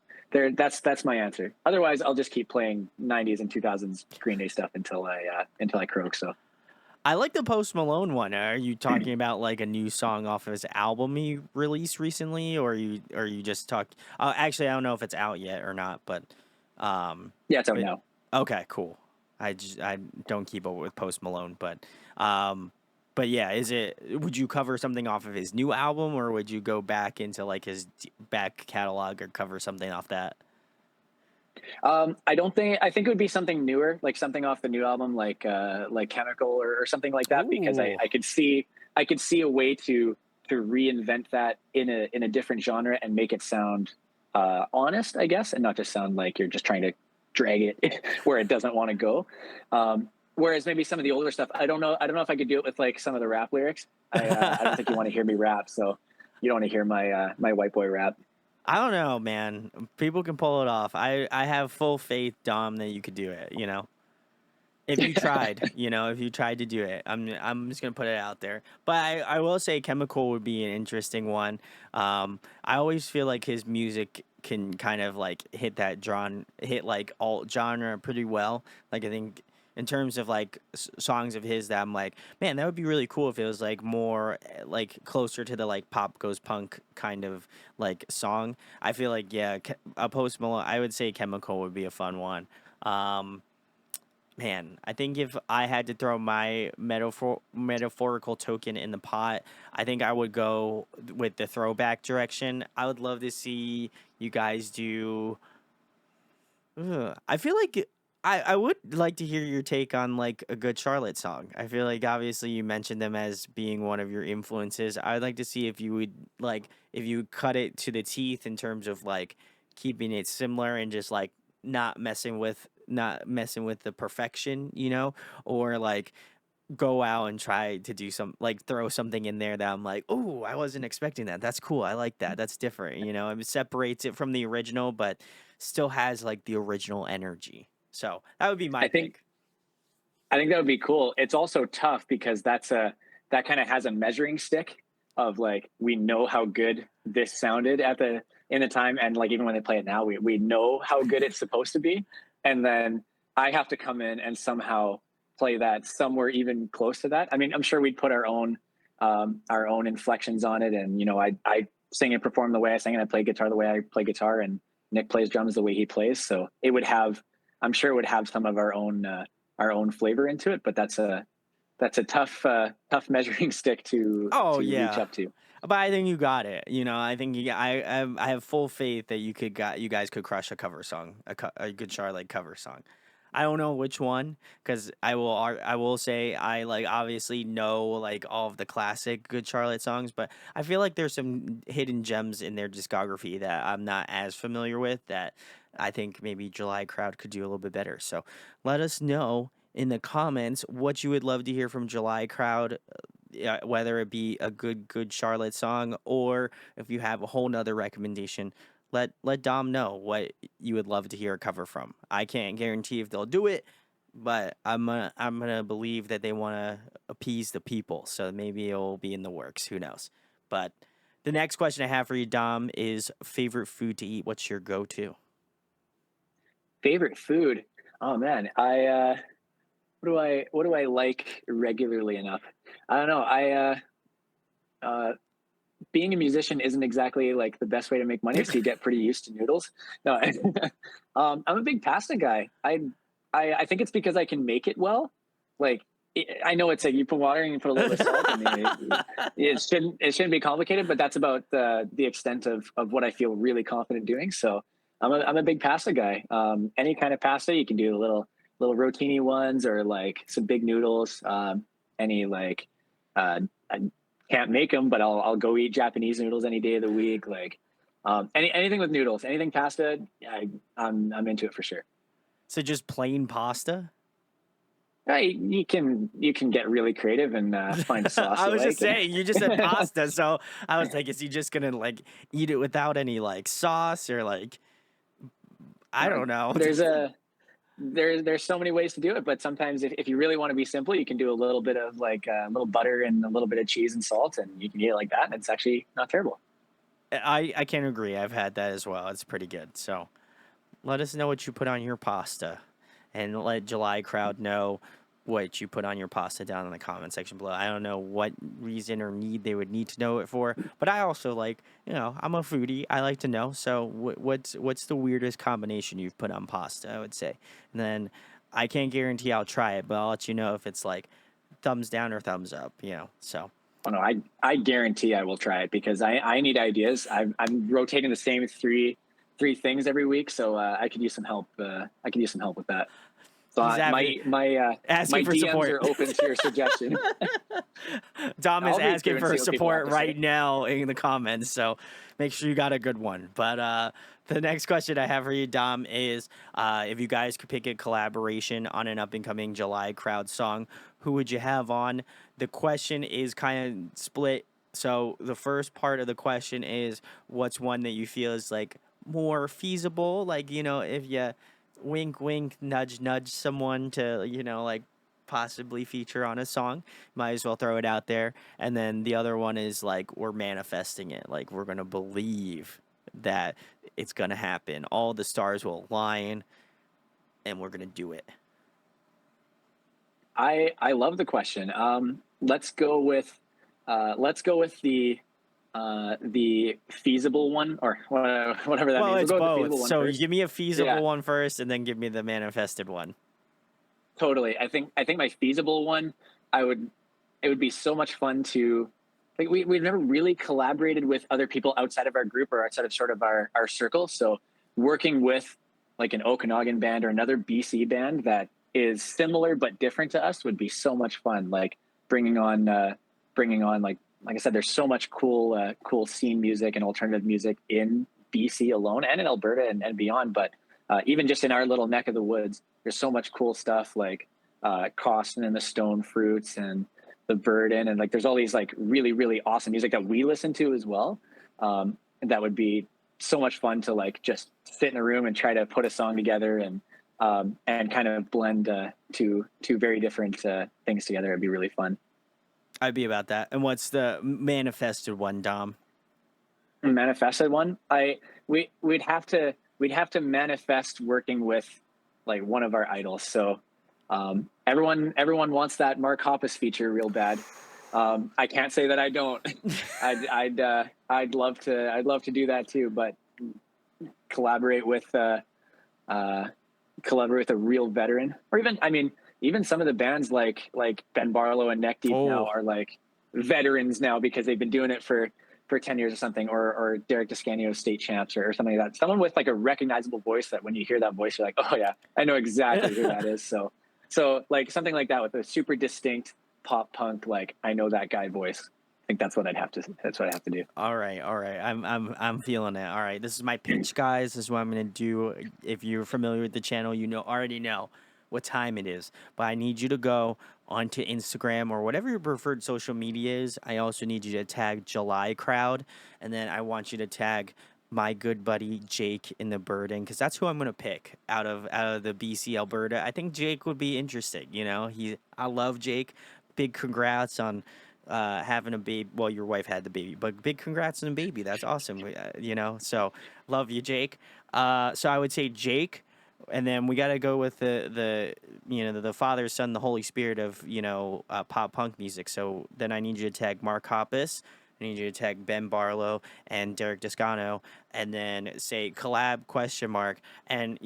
my answer. Otherwise, I'll just keep playing '90s and 2000s Green Day stuff until I croak. So I like the Post Malone one. Are you talking about like a new song off of his album he released recently, or you just talk? Actually, I don't know if it's out yet or not, um, yeah, it's out but now. okay, cool. I don't keep up with Post Malone, um, but yeah, is it? Would you cover something off of his new album, or would you go back into like his back catalog or cover something off that? I don't think I think it would be something newer, like something off the new album, like Chemical or something like that, because Ooh, I could see a way to reinvent that in a different genre and make it sound honest, I guess, and not just sound like you're just trying to drag it where it doesn't want to go. Whereas maybe some of the older stuff, I don't know if I could do it with like some of the rap lyrics. I don't think you want to hear me rap, so you don't want to hear my white boy rap. I don't know, man. People can pull it off. I have full faith, Dom, that you could do it. You know. If you tried, if you tried to do it, I'm just gonna put it out there. But I will say Chemical would be an interesting one. I always feel like his music can kind of like hit like alt genre pretty well. Like I think in terms of like songs of his that I'm like, man, that would be really cool if it was like more like closer to the like pop goes punk kind of like song. I feel like yeah, a Post Malone. I would say Chemical would be a fun one. Um, Man, I think if I had to throw my metaphorical token in the pot, I think I would go with the throwback direction. I would love to see you guys do. I feel like I would like to hear your take on like a Good Charlotte song. I feel like obviously you mentioned them as being one of your influences. I would like to see if you would like if you cut it to the teeth in terms of like keeping it similar and just like not messing with the perfection, or like go out and try to do some like throw something in there that I'm like, oh, I wasn't expecting that. That's cool. I like that. That's different. It separates it from the original, but still has like the original energy. So that would be my I think pick. I think that would be cool. It's also tough because that kind of has a measuring stick of like, we know how good this sounded at the in the time, and like even when they play it now, we know how good it's supposed to be, and then I have to come in and somehow play that somewhere even close to that. I mean, I'm sure we'd put our own inflections on it, and I sing and perform the way I sing, and I play guitar the way I play guitar, and Nick plays drums the way he plays. So it would have, I'm sure it would have some of our own flavor into it, but that's a tough measuring stick to Oh to reach yeah, up to. but I think you got it. I think I have full faith that you guys could crush a cover song, a Good Charlotte cover song. I don't know which one because I will say I like obviously know like all of the classic Good Charlotte songs, but I feel like there's some hidden gems in their discography that I'm not as familiar with that I think maybe July Crowd could do a little bit better. So let us know in the comments what you would love to hear from July Crowd, whether it be a good Charlotte song or if you have a whole nother recommendation. Let Dom know what you would love to hear a cover from. I can't guarantee if they'll do it, but I'm gonna believe that they want to appease the people, so maybe it'll be in the works. Who knows? But The next question I have for you, Dom, is favorite food to eat. What's your go-to? Favorite food? Oh man, I what do I like regularly enough? I don't know. Uh being a musician isn't exactly like the best way to make money, so you get pretty used to noodles. No, I'm a big pasta guy. I think it's because I can make it well. Like I know it's like you put water and you put a little bit of salt. I mean, it shouldn't be complicated, but that's about the extent of what I feel really confident doing. So I'm a big pasta guy. Any kind of pasta you can do, little rotini ones or like some big noodles. Any like uh, can't make them, but I'll go eat Japanese noodles any day of the week. Like anything with noodles, anything pasta, I'm into it for sure. So just plain pasta? You can get really creative and find a sauce I you was just like. saying, you just said pasta, so I was like, is he just gonna like eat it without any like sauce or like I No, don't know. there's so many ways to do it, but sometimes if you really want to be simple, you can do a little bit of like a little butter and a little bit of cheese and salt, and you can eat it like that, and it's actually not terrible. I can't agree. I've had that as well. It's pretty good. So let us know what you put on your pasta, and let July crowd know what you put on your pasta down in the comment section below. I don't know what reason or need they would need to know it for, but I also like, I'm a foodie. I like to know. So what's the weirdest combination you've put on pasta? I would say, and then I can't guarantee I'll try it, but I'll let you know if it's like thumbs down or thumbs up. So Oh no, I guarantee I will try it because I need ideas. I'm rotating the same three things every week, so I could use some help. I could use some help with that. So he's having my asking for DMs support. are open to your suggestion. Dom is I'll read asking through and for see what people have support to right say. now in the comments, so make sure you got a good one. But the next question I have for you, Dom, is if you guys could pick a collaboration on an up and coming July crowd song, who would you have on? The question is kind of split. So the first part of the question is what's one that you feel is like more feasible? Like, if you wink, wink, nudge, nudge someone to, like possibly feature on a song, might as well throw it out there. And then the other one is like we're manifesting it, like we're gonna believe that it's gonna happen. All the stars will align, and we're gonna do it. I love the question. Let's go with the feasible one or whatever that Well, means. We'll it's go with the both. feasible one So you first. give me a Yeah, feasible one first, and then give me the manifested one. totally. I think my feasible one, I would it would be so much fun to like we've never really collaborated with other people outside of our group or outside of sort of our circle. So working with like an Okanagan band or another BC band that is similar but different to us would be so much fun. Like bringing on like I said, there's so much cool scene music and alternative music in BC alone and in Alberta and beyond. But even just in our little neck of the woods, there's so much cool stuff like Costin and the Stone Fruits and the Burden, and like there's all these like really awesome music that we listen to as well. That would be so much fun to like just sit in a room and try to put a song together and kind of blend two very different things together. It'd be really fun. I'd be about that. And what's the manifested one, Dom? Manifested one, we'd have to manifest working with like one of our idols. So everyone wants that Mark Hoppus feature real bad. I can't say that I don't. I'd love to do that too, but collaborate with uh, collaborate with a real veteran, or even I mean even some of the bands like Ben Barlow and Neck Deep now Oh, are like veterans now because they've been doing it for 10 years or something, or Derek Descanio state champs or something like that. Someone with like a recognizable voice that when you hear that voice, you're like, oh yeah, I know exactly who that is. So like something like that with a super distinct pop punk, like I know that guy voice. I think that's what I have to do. all right, all right. I'm feeling it. All right, this is my pitch, guys. This is what I'm gonna do. If you're familiar with the channel, already know what time it is. But I need you to go onto Instagram or whatever your preferred social media is. I also need you to tag July Crowd, and then I want you to tag my good buddy Jake in the Burden, because that's who I'm gonna pick out of the BC Alberta. I think Jake would be interesting. I love Jake. Big congrats on having a baby. Well, your wife had the baby, but big congrats on the baby. That's awesome. So love you, Jake. So I would say Jake, and then we got to go with the Father, Son, the Holy Spirit of pop punk music. So then I need you to tag Mark Hoppus. I need you to tag Ben Barlow and Derek Descano, and then say collab question mark. And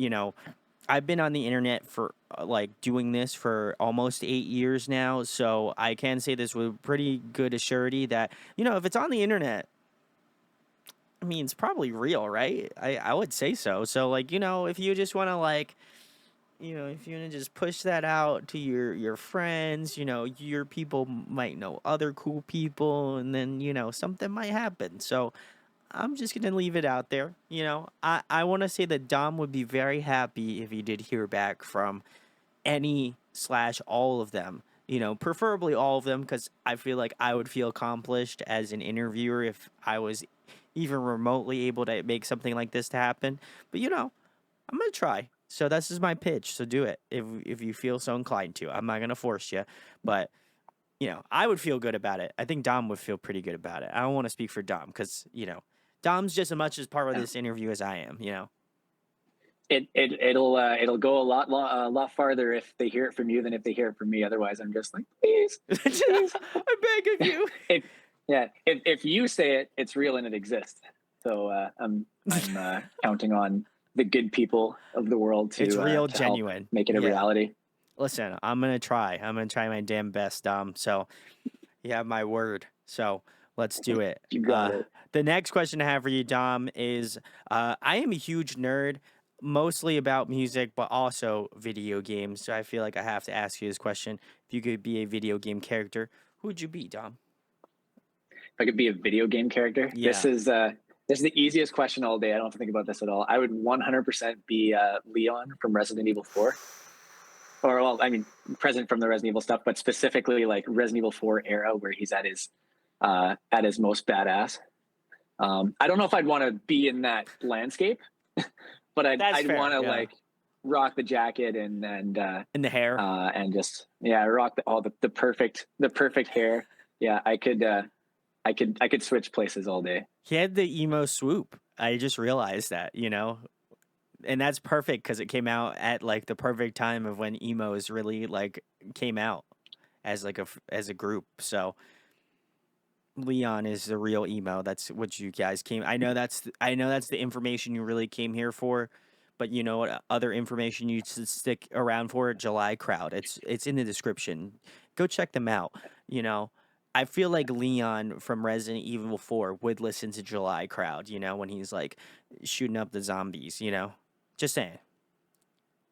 I've been on the internet for like doing this for almost 8 years now, so I can say this with pretty good assurity that if it's on the internet, I mean it's probably real, right? I would say so. So like if you just want to like if you want to just push that out to your friends, your people might know other cool people, and then something might happen. So I'm just gonna leave it out there. I want to say that Dom would be very happy if he did hear back from any slash all of them. Preferably all of them, because I feel like I would feel accomplished as an interviewer if I was even remotely able to make something like this to happen. But I'm gonna try. So this is my pitch. So do it if you feel so inclined to. I'm not gonna force you, but I would feel good about it. I think Dom would feel pretty good about it. I don't want to speak for Dom because Dom's just as much as part of Yeah. this interview as I am. It'll go a lot farther if they hear it from you than if they hear it from me. Otherwise, I'm just like, please, please. I beg of you. if yeah, if you say it, it's real and it exists. So I'm counting on the good people of the world It's real, to help genuine. make it a Yeah. reality. Listen, I'm gonna try. I'm gonna try my damn best, Dom. So you have my word. So let's do it. You got it. The next question I have for you, Dom, is I am a huge nerd, mostly about music, but also video games. So I feel like I have to ask you this question. If you could be a video game character, who would you be, Dom? If I could be a video game character, Yeah. this is the easiest question all day. I don't have to think about this at all. I would 100% be Leon from Resident Evil 4. Or well, I mean, present from the Resident Evil stuff, but specifically like Resident Evil 4 era where he's at his most badass. I don't know if I'd want to be in that landscape, but That's I'd fair. want to Yeah. like rock the jacket In the hair. and just rock the perfect hair. Yeah, I could switch places all day. He had the emo swoop. I just realized that, and that's perfect because it came out at like the perfect time of when emos really like came out as like as a group. So Leon is the real emo. That's what you guys came. I know that's the information you really came here for. But you know what other information you should stick around for? July Crowd. It's in the description. Go check them out. You know, I feel like Leon from Resident Evil 4 would listen to July Crowd, when he's like shooting up the zombies, Just saying.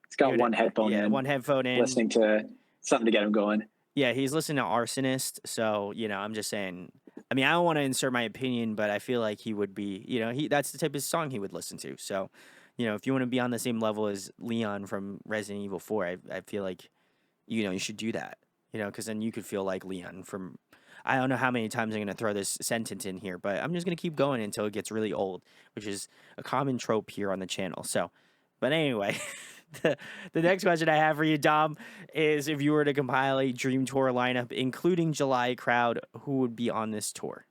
It's got one headphone Yeah, in, one headphone in. listening to something to get him going. Yeah, he's listening to Arsonist, so I'm just saying. I mean, I don't want to insert my opinion, but I feel like he would be, that's the type of song he would listen to. So, if you want to be on the same level as Leon from Resident Evil 4, I feel like, you should do that, because then you could feel like Leon from. I don't know how many times I'm going to throw this sentence in here, but I'm just going to keep going until it gets really old, which is a common trope here on the channel. So, but anyway, the next question I have for you, Dom, is if you were to compile a dream tour lineup, including July Crowd, who would be on this tour?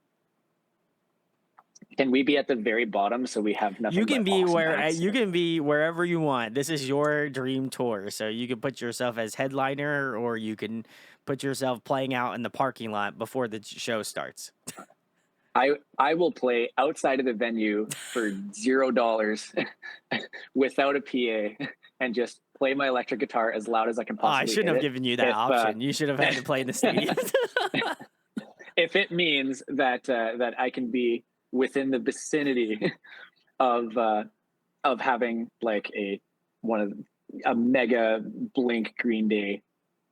Can we be at the very bottom so we have nothing? You can but be awesome acts? you can be wherever you want. This is your dream tour, so you can put yourself as headliner, or you can put yourself playing out in the parking lot before the show starts. I will play outside of the venue for $0 without a PA and just play my electric guitar as loud as I can Oh, I possibly shouldn't hit have it. given you that option. You should have had to play in the stadium. If it means that that I can be within the vicinity of having like a mega Blink Green Day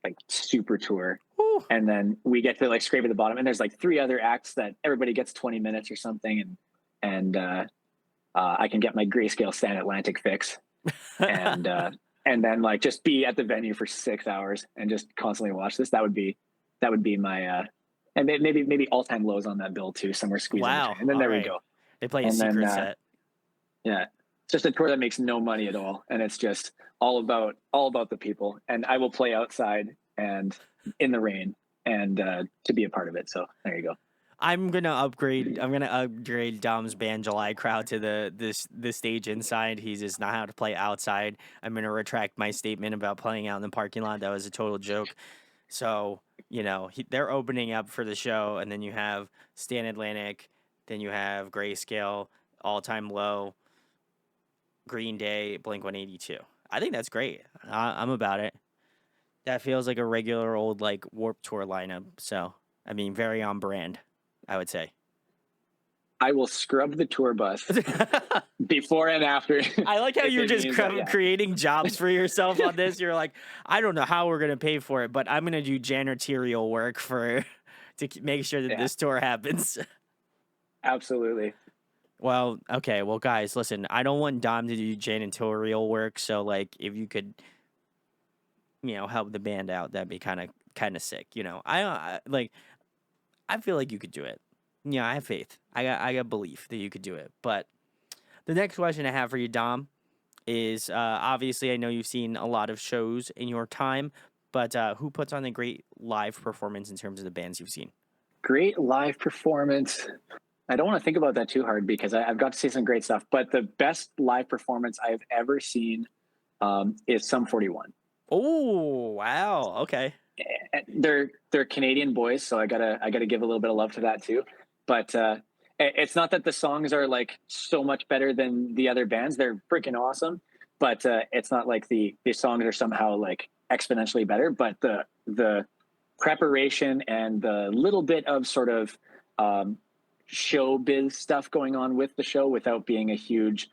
like super tour, Whew. and then we get to like scrape at the bottom, and there's like 3 other acts that everybody gets 20 minutes or something, and I can get my grayscale Stan Atlantic fix, and then like just be at the venue for 6 hours and just constantly watch this. That would be my and maybe all time lows on that bill too, somewhere squeezed in Wow. between. And then All there we right. go. They play a And then secret set. yeah, it's just a tour that makes no money at all, and it's just all about the people. And I will play outside and in the rain. and to be a part of it. So there you go. I'm gonna upgrade Dom's band July Crowd to the stage inside. He does not how to play outside. I'm gonna retract my statement about playing out in the parking lot. That was a total joke. So, they're opening up for the show, and then you have Stan Atlantic, then you have Grayscale, All Time Low, Green Day, Blink 182. I think that's great. I'm about it. That feels like a regular old like Warp Tour lineup. So, I mean, very on brand, I would say. I will scrub the tour bus before and after. I like how if you're it just means that, yeah. creating jobs for yourself on this. You're like, I don't know how we're gonna pay for it, but I'm gonna do janitorial work for to make sure that Yeah, this tour happens. absolutely. Well, okay. Well, guys, listen. I don't want Dom to do janitorial work, so like, if you could, help the band out, that'd be kind of sick. I like. I feel like you could do it. Yeah, I have faith. I got belief that you could do it. But the next question I have for you, Dom, is obviously I know you've seen a lot of shows in your time, but who puts on a great live performance in terms of the bands you've seen? Great live performance. I don't want to think about that too hard because I've got to see some great stuff. But the best live performance I've ever seen is Sum 41. Oh, wow. Okay. They're Canadian boys, so I gotta give a little bit of love to that too. But it's not that the songs are like so much better than the other bands; they're freaking awesome. But it's not like the songs are somehow like exponentially better. But the preparation and the little bit of sort of showbiz stuff going on with the show without being a huge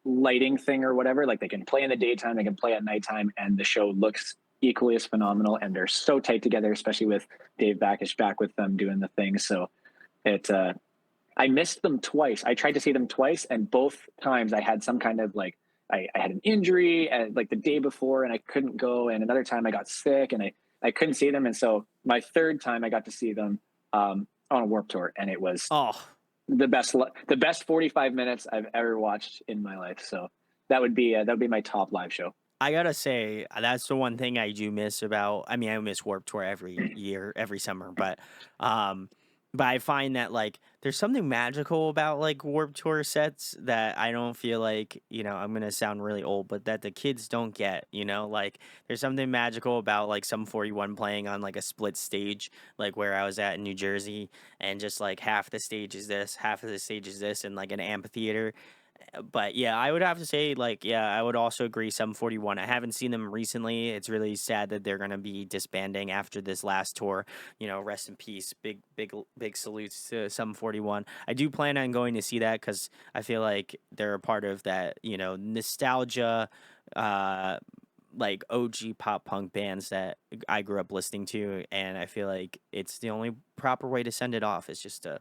lighting thing or whatever. Like they can play in the daytime, they can play at nighttime, and the show looks equally as phenomenal. And they're so tight together, especially with Dave Backish back with them doing the thing. So it, I missed them twice. I tried to see them twice, and both times I had some kind of like, I had an injury like the day before and I couldn't go. And another time I got sick and I couldn't see them. And so my third time I got to see them on a Warp Tour, and it was Oh, the best 45 minutes I've ever watched in my life. So that would be my top live show. I gotta say, that's the one thing I do miss about. I mean, I miss Warp Tour every year, every summer, um, but I find that like there's something magical about like Warp Tour sets that I don't feel like I'm gonna sound really old, but that the kids don't get. Like there's something magical about like some 41 playing on like a split stage, like where I was at in New Jersey, and just like half the stage is this, half of the stage is this, and like an amphitheater. But yeah, I would have to say, like, yeah, I would also agree. Some 41. I haven't seen them recently. It's really sad that they're gonna be disbanding after this last tour. Rest in peace. Big salutes to some 41. I do plan on going to see that because I feel like they're a part of that. Nostalgia. Like OG pop punk bands that I grew up listening to, and I feel like it's the only proper way to send it off is just to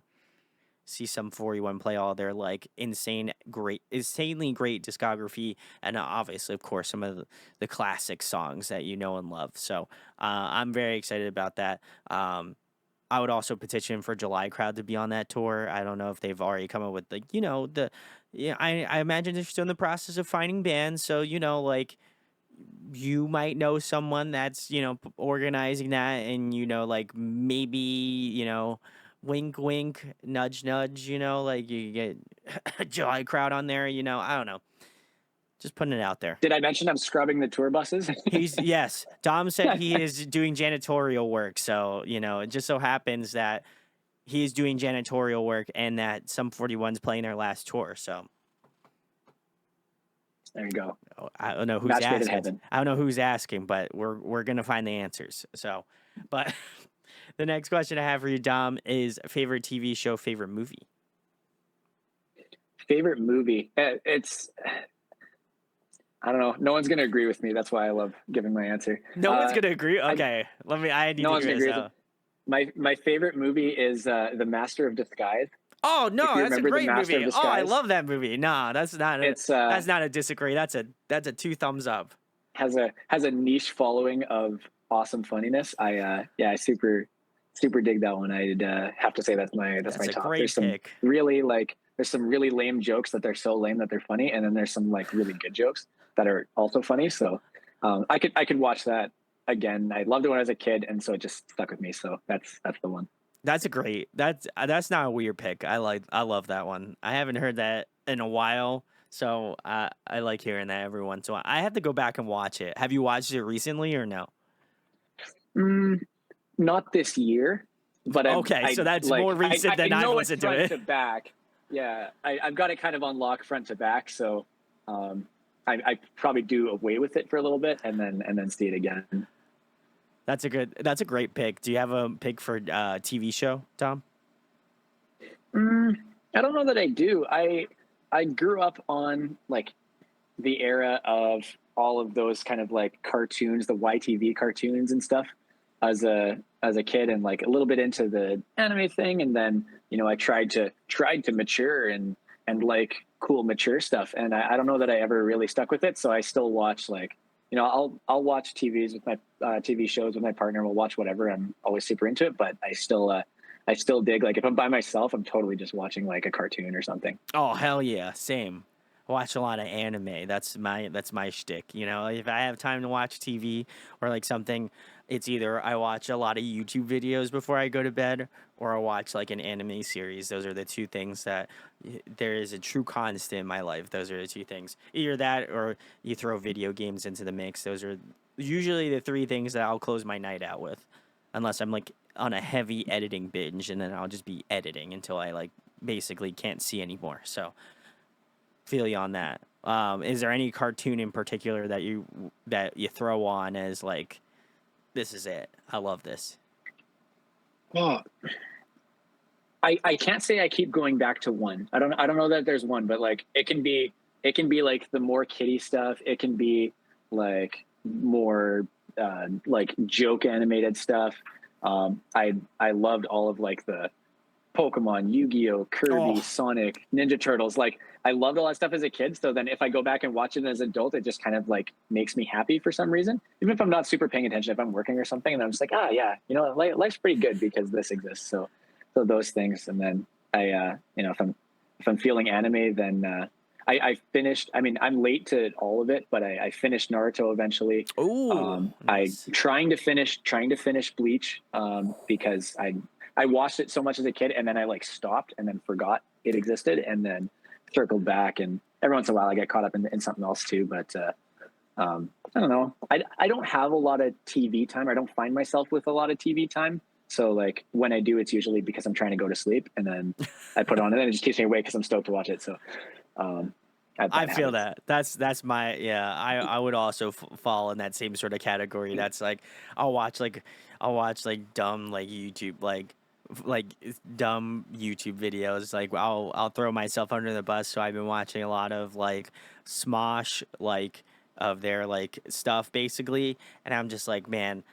see some 41 play all their like insanely great discography, and obviously of course some of the classic songs that you know and love. So I'm very excited about that. I would also petition for July Crowd to be on that tour. I don't know if they've already come up with like the yeah, I imagine they're still in the process of finding bands, so like you might know someone that's organizing that, and like maybe wink wink nudge nudge, like you get a July Crowd on there. I don't know, just putting it out there. Did I mention I'm scrubbing the tour buses? Yes, Dom said he is doing janitorial work, so it just so happens that he is doing janitorial work and that some 41's playing their last tour. So There you go. I don't know who's Match made in asking. heaven. I don't know who's asking, but we're gonna find the answers. So, but the next question I have for you, Dom, is favorite TV show, favorite movie. Favorite movie? It's I don't know. No one's gonna agree with me. That's why I love giving my answer. No one's gonna agree. I Okay, I need no to one's hear gonna this agree with out. it. My favorite movie is The Master of Disguise. Oh If no, you that's a remember The great Master of movie. Oh, I Disguise, love that movie. No, it's that's not a disagree. That's a two thumbs up. has a niche following of awesome funniness. I super dig that one. I'd have to say that's That's my a top. great pick. There's some really lame jokes that they're so lame that they're funny, and then there's some like really good jokes that are also funny. So I could watch that again. I loved it when I was a kid, and so it just stuck with me. So that's the one. That's a great. That's not a weird pick. I love that one. I haven't heard that in a while, so I like hearing that every once in a while. I have to go back and watch it. Have you watched it recently or no? Mm, Not this year, but Okay, so that's more recent I than I've know it's listened to front it. to back. Yeah, I've got it kind of on lock front to back. So um, I probably do away with it for a little bit and then see it again. That's a great pick. Do you have a pick for TV show, Tom? Mm, I don't know that I do. I grew up on like the era of all of those kind of like cartoons, the YTV cartoons and stuff as a kid, and like a little bit into the anime thing, and then I tried to mature and like cool mature stuff, and I don't know that I ever really stuck with it. So I still watch like I'll watch TVs with my TV shows with my partner. We'll watch whatever. I'm always super into it, but I still dig like if I'm by myself, I'm totally just watching like a cartoon or something. Oh hell yeah, same. I watch a lot of anime. That's my shtick. You know, if I have time to watch TV or like something, it's either I watch a lot of YouTube videos before I go to bed, or I watch like an anime series. Those are the two things that there is a true constant in my life. Those are the two things. Either that, or you throw video games into the mix. Those are usually the three things that I'll close my night out with, unless I'm like on a heavy editing binge, and then I'll just be editing until I like basically can't see anymore. So feel you on that. Is there any cartoon in particular that you throw on as like this is it? I love this. Oh, I can't say I keep going back to one. I don't know that there's one, but like it can be like the more kiddie stuff. It can be like more like joke animated stuff. I loved all of like the Pokemon, Yu-Gi-Oh, Kirby, Oh, Sonic, Ninja Turtles. Like I loved all that stuff as a kid. So then if I go back and watch it as an adult, it just kind of like makes me happy for some reason. Even if I'm not super paying attention, if I'm working or something, and I'm just like, ah, yeah, life's pretty good because this exists. So those things, and then if I'm feeling anime, then I finished. I mean, I'm late to all of it, but I finished Naruto eventually. ooh, I nice. trying to finish Bleach because I watched it so much as a kid, and then I like stopped and then forgot it existed, and then circled back. And every once in a while, I get caught up in something else too. But I don't know. I don't have a lot of TV time. I don't find myself with a lot of TV time. So like when I do, it's usually because I'm trying to go to sleep, and then I put on it, and it just keeps me awake because I'm stoked to watch it. So um, I have I bad feel habits. that. That's my yeah. I would also fall in that same sort of category. That's like I'll watch like I'll watch like dumb like YouTube like dumb YouTube videos. Like I'll throw myself under the bus. So I've been watching a lot of like Smosh like of their like stuff basically, and I'm just like man,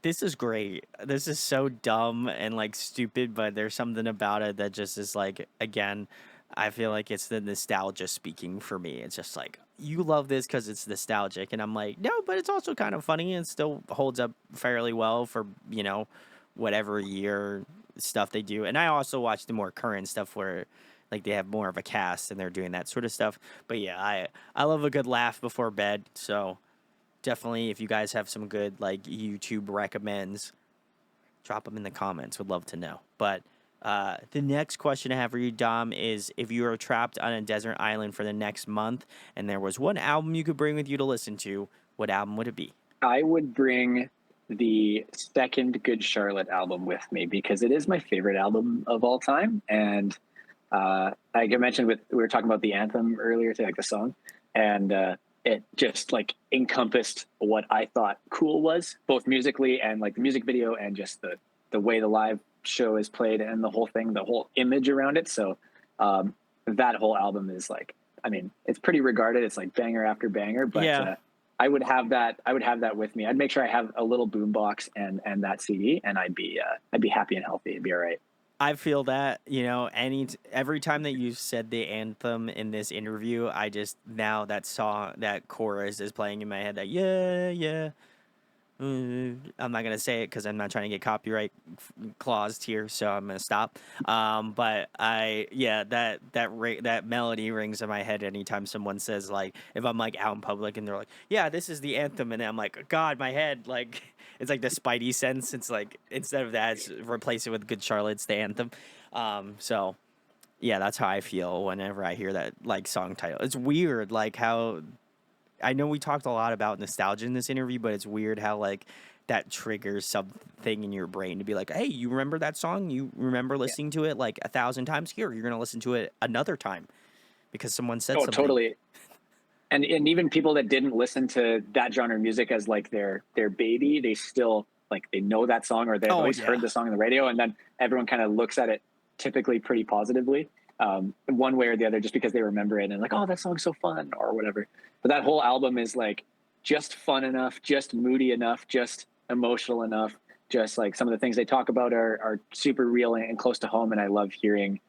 this is great. This is so dumb and like stupid, but there's something about it that just is like again, I feel like it's the nostalgia speaking for me. It's just like you love this because it's nostalgic, and I'm like, no, but it's also kind of funny and still holds up fairly well for whatever year stuff they do. And I also watch the more current stuff where like they have more of a cast and they're doing that sort of stuff. But yeah, I love a good laugh before bed, so definitely if you guys have some good like YouTube recommends, drop them in the comments. Would love to know. But the next question I have for you, Dom, is if you were trapped on a desert island for the next month and there was one album you could bring with you to listen to, what album would it be? I would bring the second Good Charlotte album with me because it is my favorite album of all time. And like I mentioned, we were talking about the anthem earlier today, like the song, and it just like encompassed what I thought cool was, both musically and like the music video and just the way the live show is played and the whole thing, the whole image around it. So um, that whole album is like, I mean, it's pretty regarded. It's like banger after banger, but Yeah, I would have that. I would have that with me. I'd make sure I have a little boom box and that CD, and I'd be happy and healthy. It'd be all right. I feel that, every time that you said the anthem in this interview, I just now that song, that chorus is playing in my head that yeah, yeah, I'm not gonna say it because I'm not trying to get copyright claused here, so I'm gonna stop. But yeah, that melody rings in my head anytime someone says, like, if I'm like out in public and they're like, "Yeah, this is the anthem," and I'm like, "God, my head!" Like, it's like the Spidey sense. It's like instead of that, it's replace it with "Good Charlotte's" the anthem. So yeah, that's how I feel whenever I hear that like song title. It's weird, like how I know we talked a lot about nostalgia in this interview, but it's weird how like that triggers something in your brain to be like, "Hey, you remember that song? You remember Yeah. listening to it like 1,000 times? Here, you're gonna listen to it another time because someone said Oh, something." totally. And even people that didn't listen to that genre of music as like their baby, they still like they know that song or they've Oh always heard yeah. the song on the radio, and then everyone kind of looks at it typically pretty positively, one way or the other, just because they remember it and like, oh, that song's so fun or whatever. But that whole album is like just fun enough, just moody enough, just emotional enough. Just like some of the things they talk about are super real and close to home, and I love hearing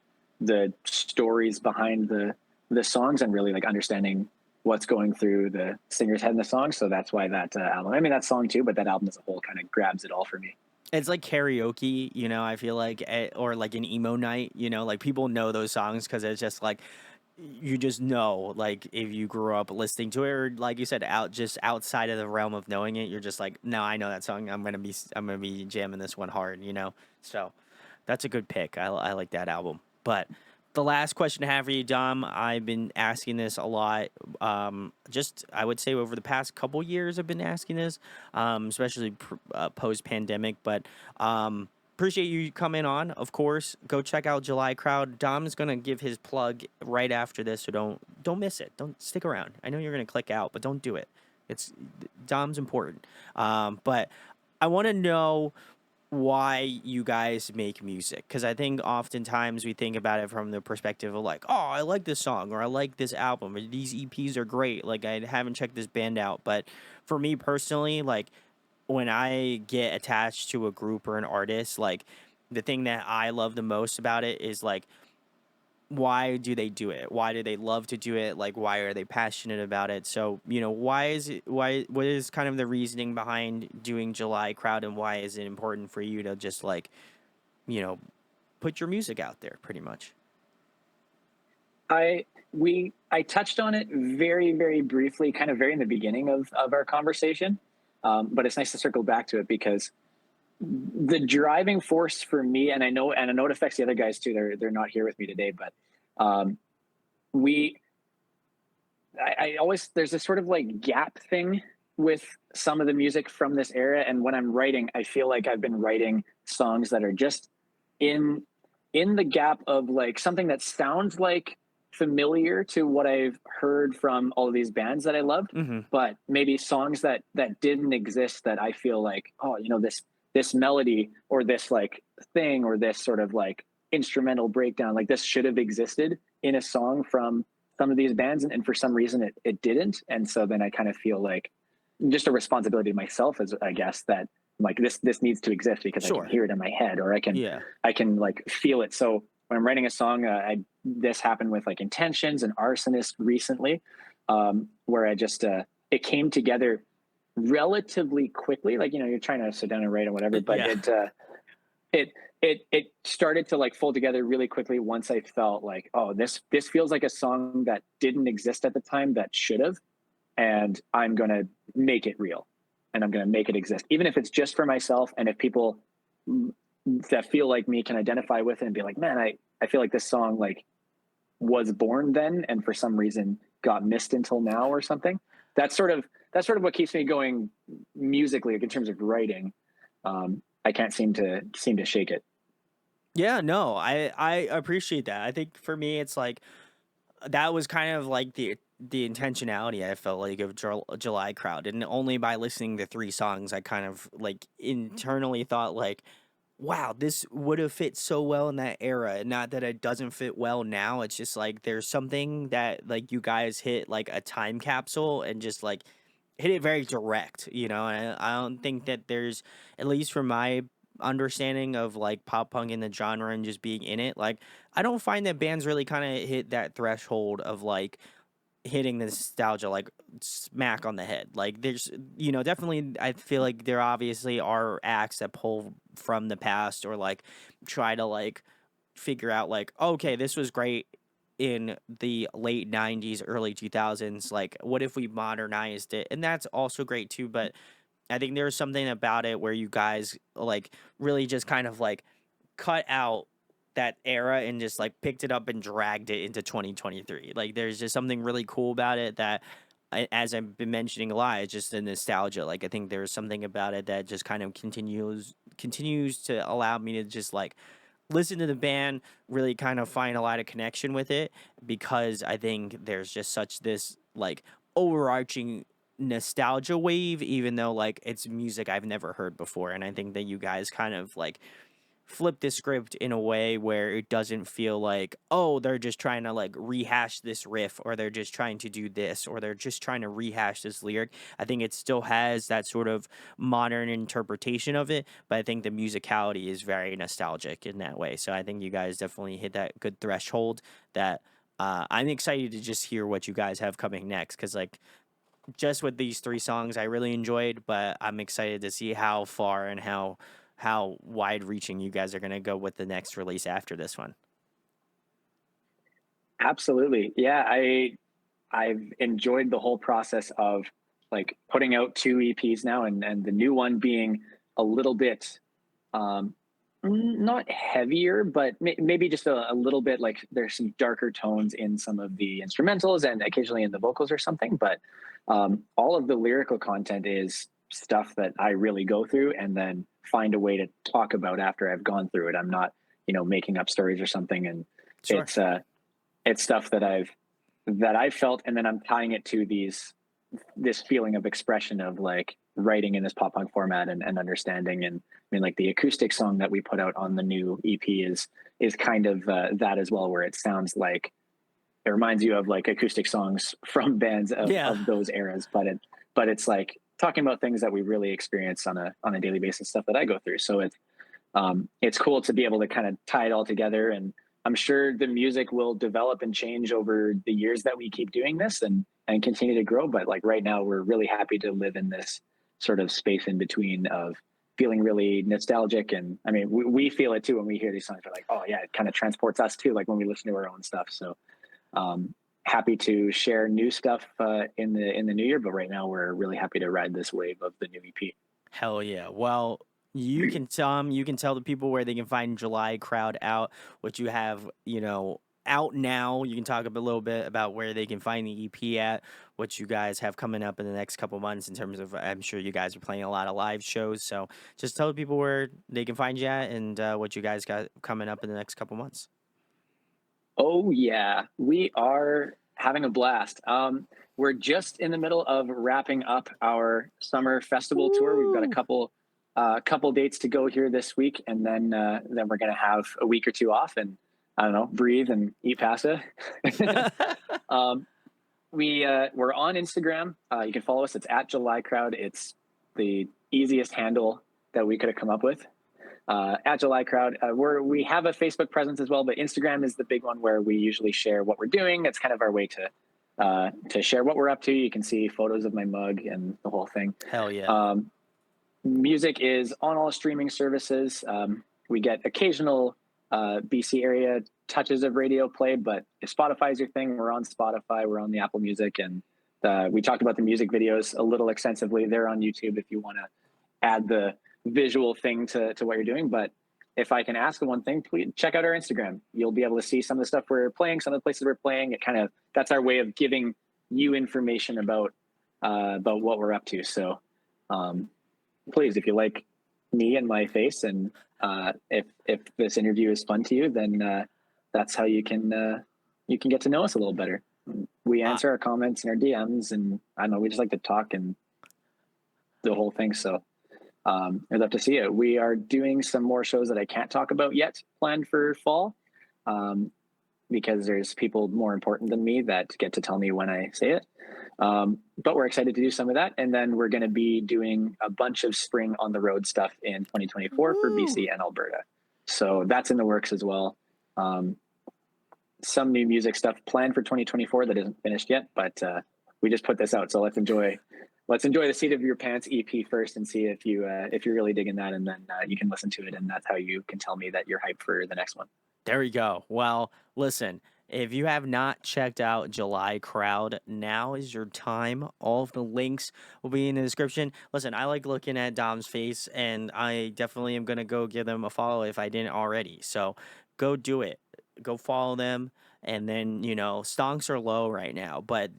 the stories behind the songs and really like understanding what's going through the singer's head in the song. So that's why that album, I mean, that song too, but that album as a whole kind of grabs it all for me. It's like karaoke, I feel like, or like an emo night, like people know those songs because it's just like you just know, like if you grew up listening to it, or like you said, just outside of the realm of knowing it, you're just like, no, I know that song. I'm gonna be jamming this one hard. So that's a good pick. I like that album. But the last question I have for you, Dom, I've been asking this a lot. Just I would say over the past couple years, I've been asking this, especially post pandemic. But appreciate you coming on. Of course, go check out July Crowd. Dom's gonna give his plug right after this, so don't miss it. Don't stick around. I know you're gonna click out, but don't do it. It's Dom's important. But I want to know why you guys make music, because I think oftentimes we think about it from the perspective of like, oh, I like this song or I like this album or these EPs are great, like I haven't checked this band out. But for me personally, like when I get attached to a group or an artist, like the thing that I love the most about it is like, why do they do it? Why do they love to do it? Like, why are they passionate about it? So, what is kind of the reasoning behind doing July Crowd, and why is it important for you to just like, you know, put your music out there pretty much? I touched on it very, very briefly, kind of very in the beginning of our conversation. But it's nice to circle back to it because the driving force for me, and I know it affects the other guys too. They're not here with me today, but um, we I always there's this sort of like gap thing with some of the music from this era, and when I'm writing, I feel like I've been writing songs that are just in in the gap of like something that sounds like familiar to what I've heard from all of these bands that I loved, Mm-hmm. but maybe songs that didn't exist that I feel like, oh, this melody or this like thing or this sort of like instrumental breakdown, like this should have existed in a song from some of these bands, and for some reason it didn't. And so then I kind of feel like just a responsibility to myself, as I guess, that like this needs to exist because I can Sure. hear it in my head or Yeah. I can like feel it. So when I'm writing a song, this happened with like Intentions and Arsonist recently, where I just it came together relatively quickly. Like you're trying to sit down and write or whatever, but Yeah. it it started to like fold together really quickly once I felt like, oh, this feels like a song that didn't exist at the time that should have, and I'm gonna make it real, and I'm gonna make it exist, even if it's just for myself, and if people that feel like me can identify with it and be like, man, I feel like this song like was born then and for some reason got missed until now or something. That's sort of what keeps me going musically, like in terms of writing. I can't seem to shake it. Yeah, no, I appreciate that. I think for me, it's like that was kind of like the intentionality I felt like of July Crowd, and only by listening to three songs, I kind of like internally thought like, wow, this would have fit so well in that era. Not that it doesn't fit well now. It's just like there's something that like you guys hit like a time capsule and just like hit it very direct, And I don't think that there's, at least from my understanding of like pop punk in the genre and just being in it, like I don't find that bands really kind of hit that threshold of like hitting the nostalgia like smack on the head. Like there's definitely I feel like there obviously are acts that pull from the past or like try to like figure out like okay, this was great in the late 90s, early 2000s. Like what if we modernized it? And that's also great too, but I think there's something about it where you guys like really just kind of like cut out that era and just like picked it up and dragged it into 2023. Like there's just something really cool about it that as I've been mentioning a lot, it's just the nostalgia. Like I think there's something about it that just kind of continues to allow me to just like listen to the band, really kind of find a lot of connection with it because I think there's just such this like overarching nostalgia wave, even though like it's music I've never heard before. And I think that you guys kind of like flip the script in a way where it doesn't feel like, oh, they're just trying to like rehash this riff or they're just trying to do this or they're just trying to rehash this lyric. I think it still has that sort of modern interpretation of it, but I think the musicality is very nostalgic in that way. So I think you guys definitely hit that good threshold that I'm excited to just hear what you guys have coming next because like just with these three songs I really enjoyed, but I'm excited to see how far and how wide reaching you guys are going to go with the next release after this one. Absolutely. Yeah, I've enjoyed the whole process of like putting out two EPs now, and the new one being a little bit um, not heavier, but maybe just a little bit like there's some darker tones in some of the instrumentals and occasionally in the vocals or something. But all of the lyrical content is stuff that I really go through and then find a way to talk about after I've gone through it. I'm not, making up stories or something, and Sure. it's it's stuff that I've felt, and then I'm tying it to this feeling of expression of like writing in this pop punk format and understanding. And I mean, like the acoustic song that we put out on the new EP is kind of that as well, where it sounds like it reminds you of like acoustic songs from bands Yeah. of those eras, but it's like talking about things that we really experience on a daily basis, stuff that I go through. So it's cool to be able to kind of tie it all together. And I'm sure the music will develop and change over the years that we keep doing this and continue to grow. But like right now, we're really happy to live in this sort of space in between of feeling really nostalgic. And I mean, we feel it too when we hear these songs. We're like, oh yeah, it kind of transports us too, like when we listen to our own stuff. So um, happy to share new stuff in the new year. But right now, we're really happy to ride this wave of the new EP. Hell yeah. Well, you can tell the people where they can find July Crowd out, what you have, out now. You can talk a little bit about where they can find the EP at, what you guys have coming up in the next couple months in terms of I'm sure you guys are playing a lot of live shows. So just tell the people where they can find you at and what you guys got coming up in the next couple months. Oh yeah, we are having a blast. We're just in the middle of wrapping up our summer festival tour. We've got a Woo! couple dates to go here this week, and then we're gonna have a week or two off, and I don't know, breathe and eat pasta. um, we're on Instagram. You can follow us. It's at July Crowd. It's the easiest handle that we could have come up with. At July Crowd. We have a Facebook presence as well, but Instagram is the big one where we usually share what we're doing. It's kind of our way to share what we're up to. You can see photos of my mug and the whole thing. Hell yeah. Music is on all streaming services. We get occasional BC area touches of radio play, but if Spotify is your thing, we're on Spotify. We're on the Apple Music, and we talked about the music videos a little extensively. They're on YouTube if you want to add the visual thing to what you're doing. But if I can ask one thing, please check out our Instagram. You'll be able to see some of the stuff we're playing, some of the places we're playing. That's our way of giving you information about what we're up to. So please, if you like me and my face, and if this interview is fun to you, then that's how you can get to know us a little better. We Uh, answer our comments and our DMs, and I don't know, we just like to talk and the whole thing. So I'd love to see it. We are doing some more shows that I can't talk about yet, planned for fall, um, because there's people more important than me that get to tell me when I say it. But we're excited to do some of that. And then we're going to be doing a bunch of spring on the road stuff in 2024 for Woo! BC and Alberta. So that's in the works as well. some new music stuff planned for 2024 that isn't finished yet, but we just put this out, so let's enjoy the seat of your pants EP first and see if you're really digging that, and then you can listen to it, and that's how you can tell me that you're hyped for the next one. There we go. Well, listen, if you have not checked out July Crowd, now is your time. All of the links will be in the description. Listen, I like looking at Dom's face, and I definitely am going to go give them a follow if I didn't already. So go do it. Go follow them. And then, stonks are low right now, but,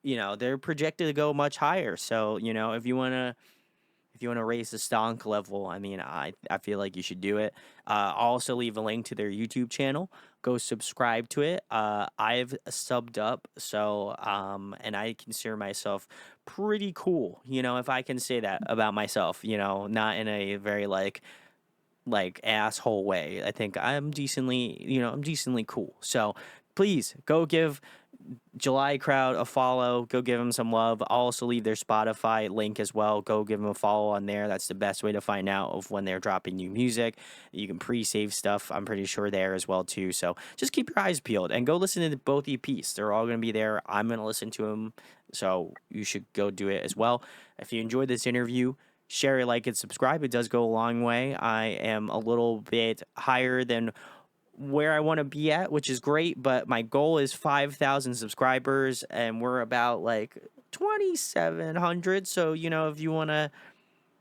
they're projected to go much higher. So, if you want to raise the stonk level, I mean, I feel like you should do it. I'll also leave a link to their YouTube channel. Go subscribe to it. I've subbed up, so and I consider myself pretty cool. If I can say that about myself, not in a very like asshole way. I think I'm decently cool. So please go give July Crowd a follow. Go give them some love. I'll also leave their Spotify link as well. Go give them a follow on there. That's the best way to find out of when they're dropping new music. You can pre-save stuff, I'm pretty sure, there as well too. So just keep your eyes peeled and go listen to both EPs. They're all going to be there. I'm going to listen to them. So you should go do it as well. If you enjoyed this interview, share it, like it, subscribe. It does go a long way. I am a little bit higher than where I want to be at, which is great, but my goal is 5,000 subscribers and we're about like 2,700. So, if you want to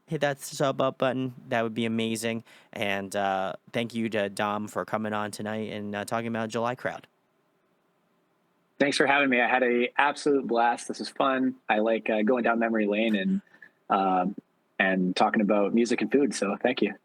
hit that sub up button, that would be amazing. And thank you to Dom for coming on tonight and talking about July Crowd. Thanks for having me. I had a absolute blast. This is fun. I like going down memory lane and talking about music and food. So thank you.